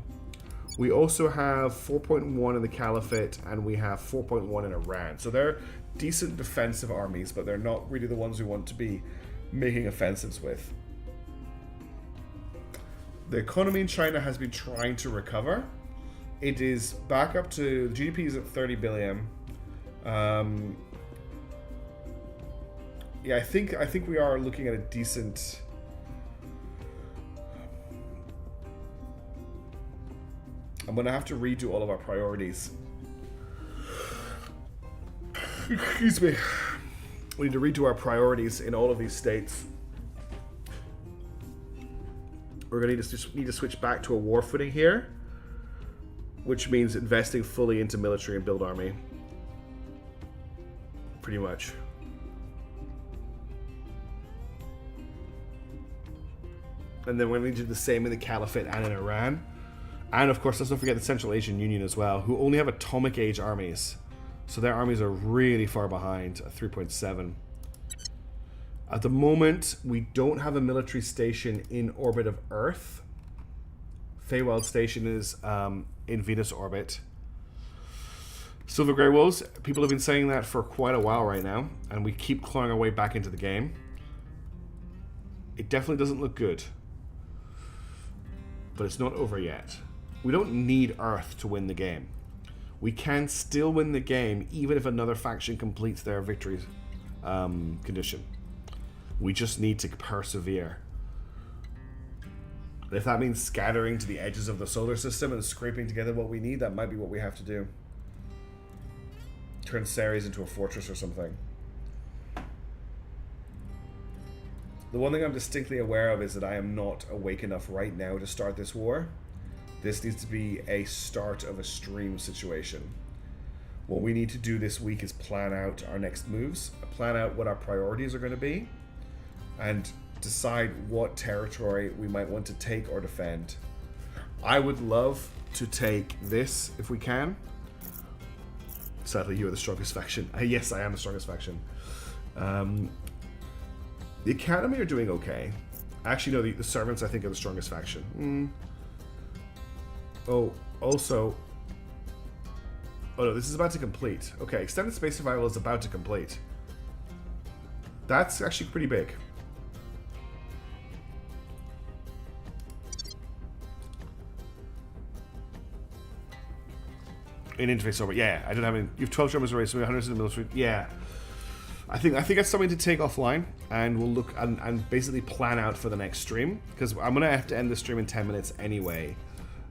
We also have 4.1 in the Caliphate, and we have 4.1 in Iran. So they're decent defensive armies, but they're not really the ones we want to be making offensives with. The economy in China has been trying to recover. It is back up to, GDP is at 30 billion. Yeah, I think we are looking at a decent. I'm gonna have to redo all of our priorities. Excuse me. We need to redo our priorities in all of these states. We're gonna need to switch back to a war footing here, which means investing fully into military and build army. Pretty much. And then we're going to do the same in the Caliphate and in Iran. And of course, let's not forget the Central Asian Union as well, who only have atomic age armies. So their armies are really far behind at 3.7. At the moment, we don't have a military station in orbit of Earth. Feywild Station is in Venus orbit. Silver Grey Wolves, people have been saying that for quite a while right now, and we keep clawing our way back into the game. It definitely doesn't look good. But it's not over yet. We don't need Earth to win the game. We can still win the game even if another faction completes their victory condition. We just need to persevere. And if that means scattering to the edges of the solar system and scraping together what we need, that might be what we have to do. Turn Ceres into a fortress or something. The one thing I'm distinctly aware of is that I am not awake enough right now to start this war. This needs to be a start of a stream situation. What we need to do this week is plan out our next moves, plan out what our priorities are going to be, and decide what territory we might want to take or defend. I would love to take this if we can. Sadly, you are the strongest faction. Yes, I am the strongest faction. The Academy are doing okay. Actually, no, the Servants, I think, are the strongest faction. Oh, also... Oh, no, this is about to complete. Okay, Extended Space Survival is about to complete. That's actually pretty big. In interface orbit, yeah. I don't have any. You have 12 drummers already, so 100 in the military. Yeah. I think that's something to take offline, and we'll look and basically plan out for the next stream, because I'm gonna have to end the stream in 10 minutes anyway,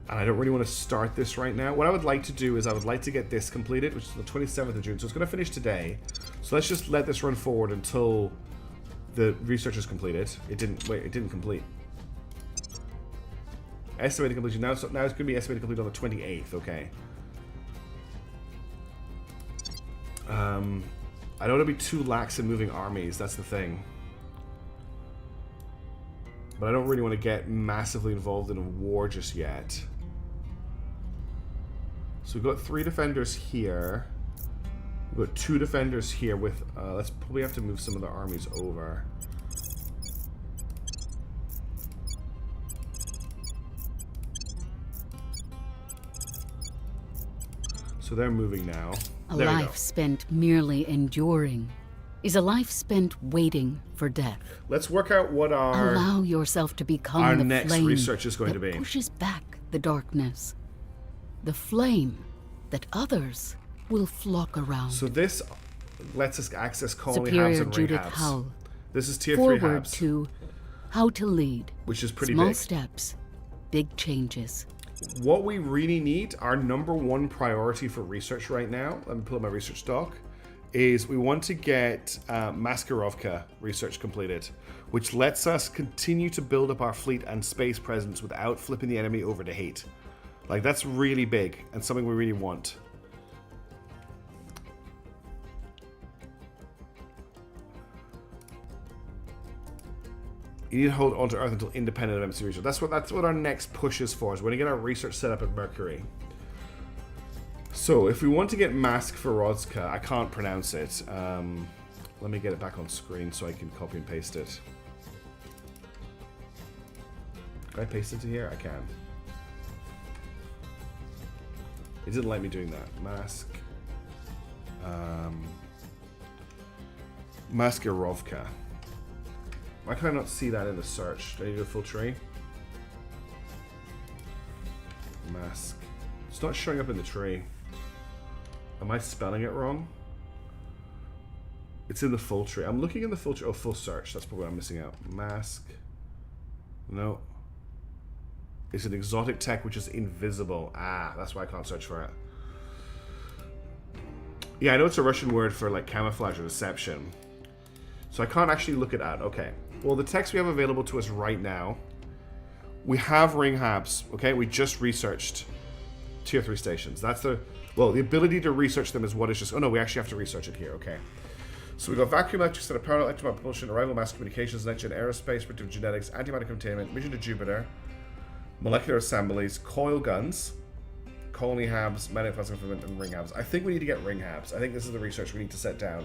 and I don't really want to start this right now. What I would like to do is I would like to get this completed, which is the 27th of June, so it's gonna finish today. So let's just let this run forward until the research is completed. It didn't complete. Estimated completion. Now it's gonna be estimated complete on the 28th. Okay. I don't want to be too lax in moving armies, that's the thing. But I don't really want to get massively involved in a war just yet. So we've got 3 defenders here. We've got 2 defenders here with... let's probably have to move some of the armies over. So they're moving now. A life spent merely enduring is a life spent waiting for death. Let's work out what allow yourself to become our the next flame research is going to be. Pushes back the darkness. The flame that others will flock around. So this lets us access colony Superior hubs and Judith rehabs. Hull. This is tier 3 Forward hubs. to how to lead. Which is pretty Small big. steps, big changes. What we really need, our number 1 priority for research right now, let me pull up my research doc, is we want to get Maskarovka research completed, which lets us continue to build up our fleet and space presence without flipping the enemy over to hate. Like, that's really big and something we really want. You need to hold on to Earth until independent of MC research. That's what our next push is for. Is we're going to get our research set up at Mercury. So if we want to get Mask Ferodzka, I can't pronounce it. Let me get it back on screen so I can copy and paste it. Can I paste it to here? I can. It didn't like me doing that. Mask. Maskirovka. Why can I not see that in the search? Do I need to do a full tree? Mask. It's not showing up in the tree. Am I spelling it wrong? It's in the full tree. I'm looking in the full tree. Oh, full search. That's probably what I'm missing out. Mask. No. It's an exotic tech which is invisible. Ah, that's why I can't search for it. Yeah, I know it's a Russian word for like camouflage or deception. So I can't actually look it at. Okay. Well, the techs we have available to us right now. We have ring habs. Okay, we just researched tier 3 stations. That's the... Well, the ability to research them is what is just... Oh no, we actually have to research it here. Okay. So we got vacuum electric set of parallel electromagnetic propulsion, arrival mass communications, next-gen aerospace, predictive genetics, antimatter containment, mission to Jupiter, molecular assemblies, coil guns, colony habs, manifest implement, and ring habs. I think we need to get ring habs. I think this is the research we need to set down.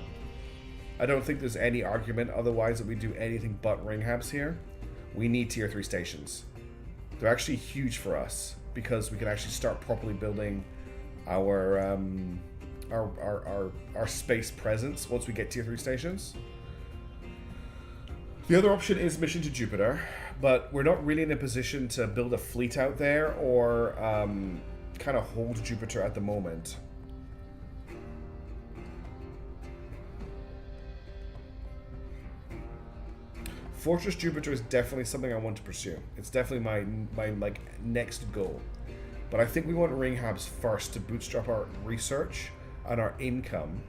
I don't think there's any argument otherwise that we do anything but ring habs here. We need tier 3 stations. They're actually huge for us because we can actually start properly building our space presence once we get tier 3 stations. The other option is mission to Jupiter, but we're not really in a position to build a fleet out there or kind of hold Jupiter at the moment. Fortress Jupiter is definitely something I want to pursue. It's definitely my like next goal. But I think we want ring habs first to bootstrap our research and our income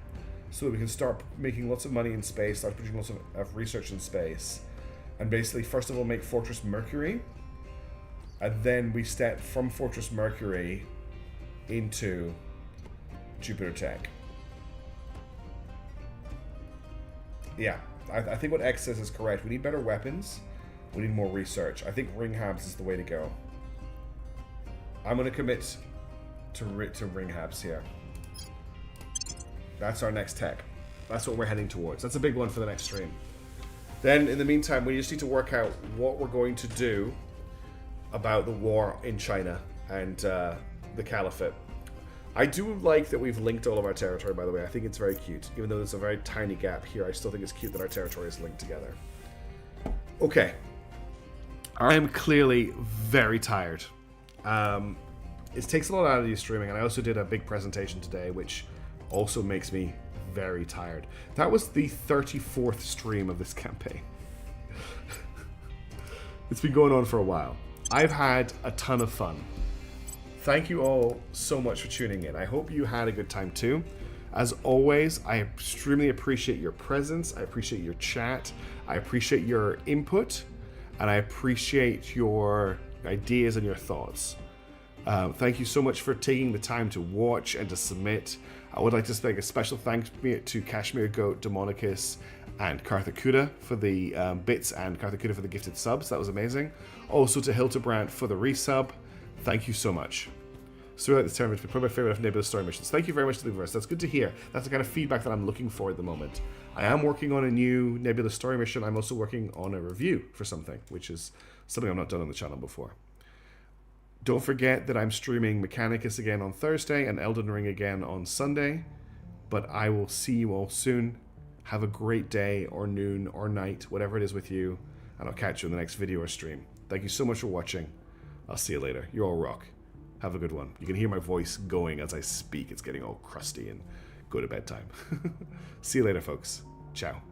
so that we can start making lots of money in space, start producing lots of research in space, and basically first of all make Fortress Mercury, and then we step from Fortress Mercury into Jupiter Tech. Yeah, I think what X says is correct. We need better weapons, we need more research. I think ring habs is the way to go. I'm going to commit to ring habs here. That's our next tech. That's what we're heading towards. That's a big one for the next stream. Then, in the meantime, we just need to work out what we're going to do about the war in China and the Caliphate. I do like that we've linked all of our territory, by the way. I think it's very cute. Even though there's a very tiny gap here, I still think it's cute that our territory is linked together. Okay. I am clearly very tired. It takes a lot out of you streaming, and I also did a big presentation today, which also makes me very tired. That was the 34th stream of this campaign. It's been going on for a while. I've had a ton of fun. Thank you all so much for tuning in. I hope you had a good time too. As always, I extremely appreciate your presence. I appreciate your chat. I appreciate your input. And I appreciate your ideas and your thoughts. Thank you so much for taking the time to watch and to submit. I would like to make a special thanks to Kashmir Goat, Demonicus, and Karthakuda for the bits, and Karthakuda for the gifted subs. That was amazing. Also to Hildebrand for the resub. Thank you so much. So like this Terrra, probably my favorite of Nebula story missions. Thank you very much to the universe. That's good to hear. That's the kind of feedback that I'm looking for at the moment. I am working on a new Nebula story mission. I'm also working on a review for something, which is something I've not done on the channel before. Don't forget that I'm streaming Mechanicus again on Thursday and Elden Ring again on Sunday. But I will see you all soon. Have a great day or noon or night, whatever it is with you. And I'll catch you in the next video or stream. Thank you so much for watching. I'll see you later. You all rock. Have a good one. You can hear my voice going as I speak. It's getting all crusty and go to bedtime. See you later, folks. Ciao.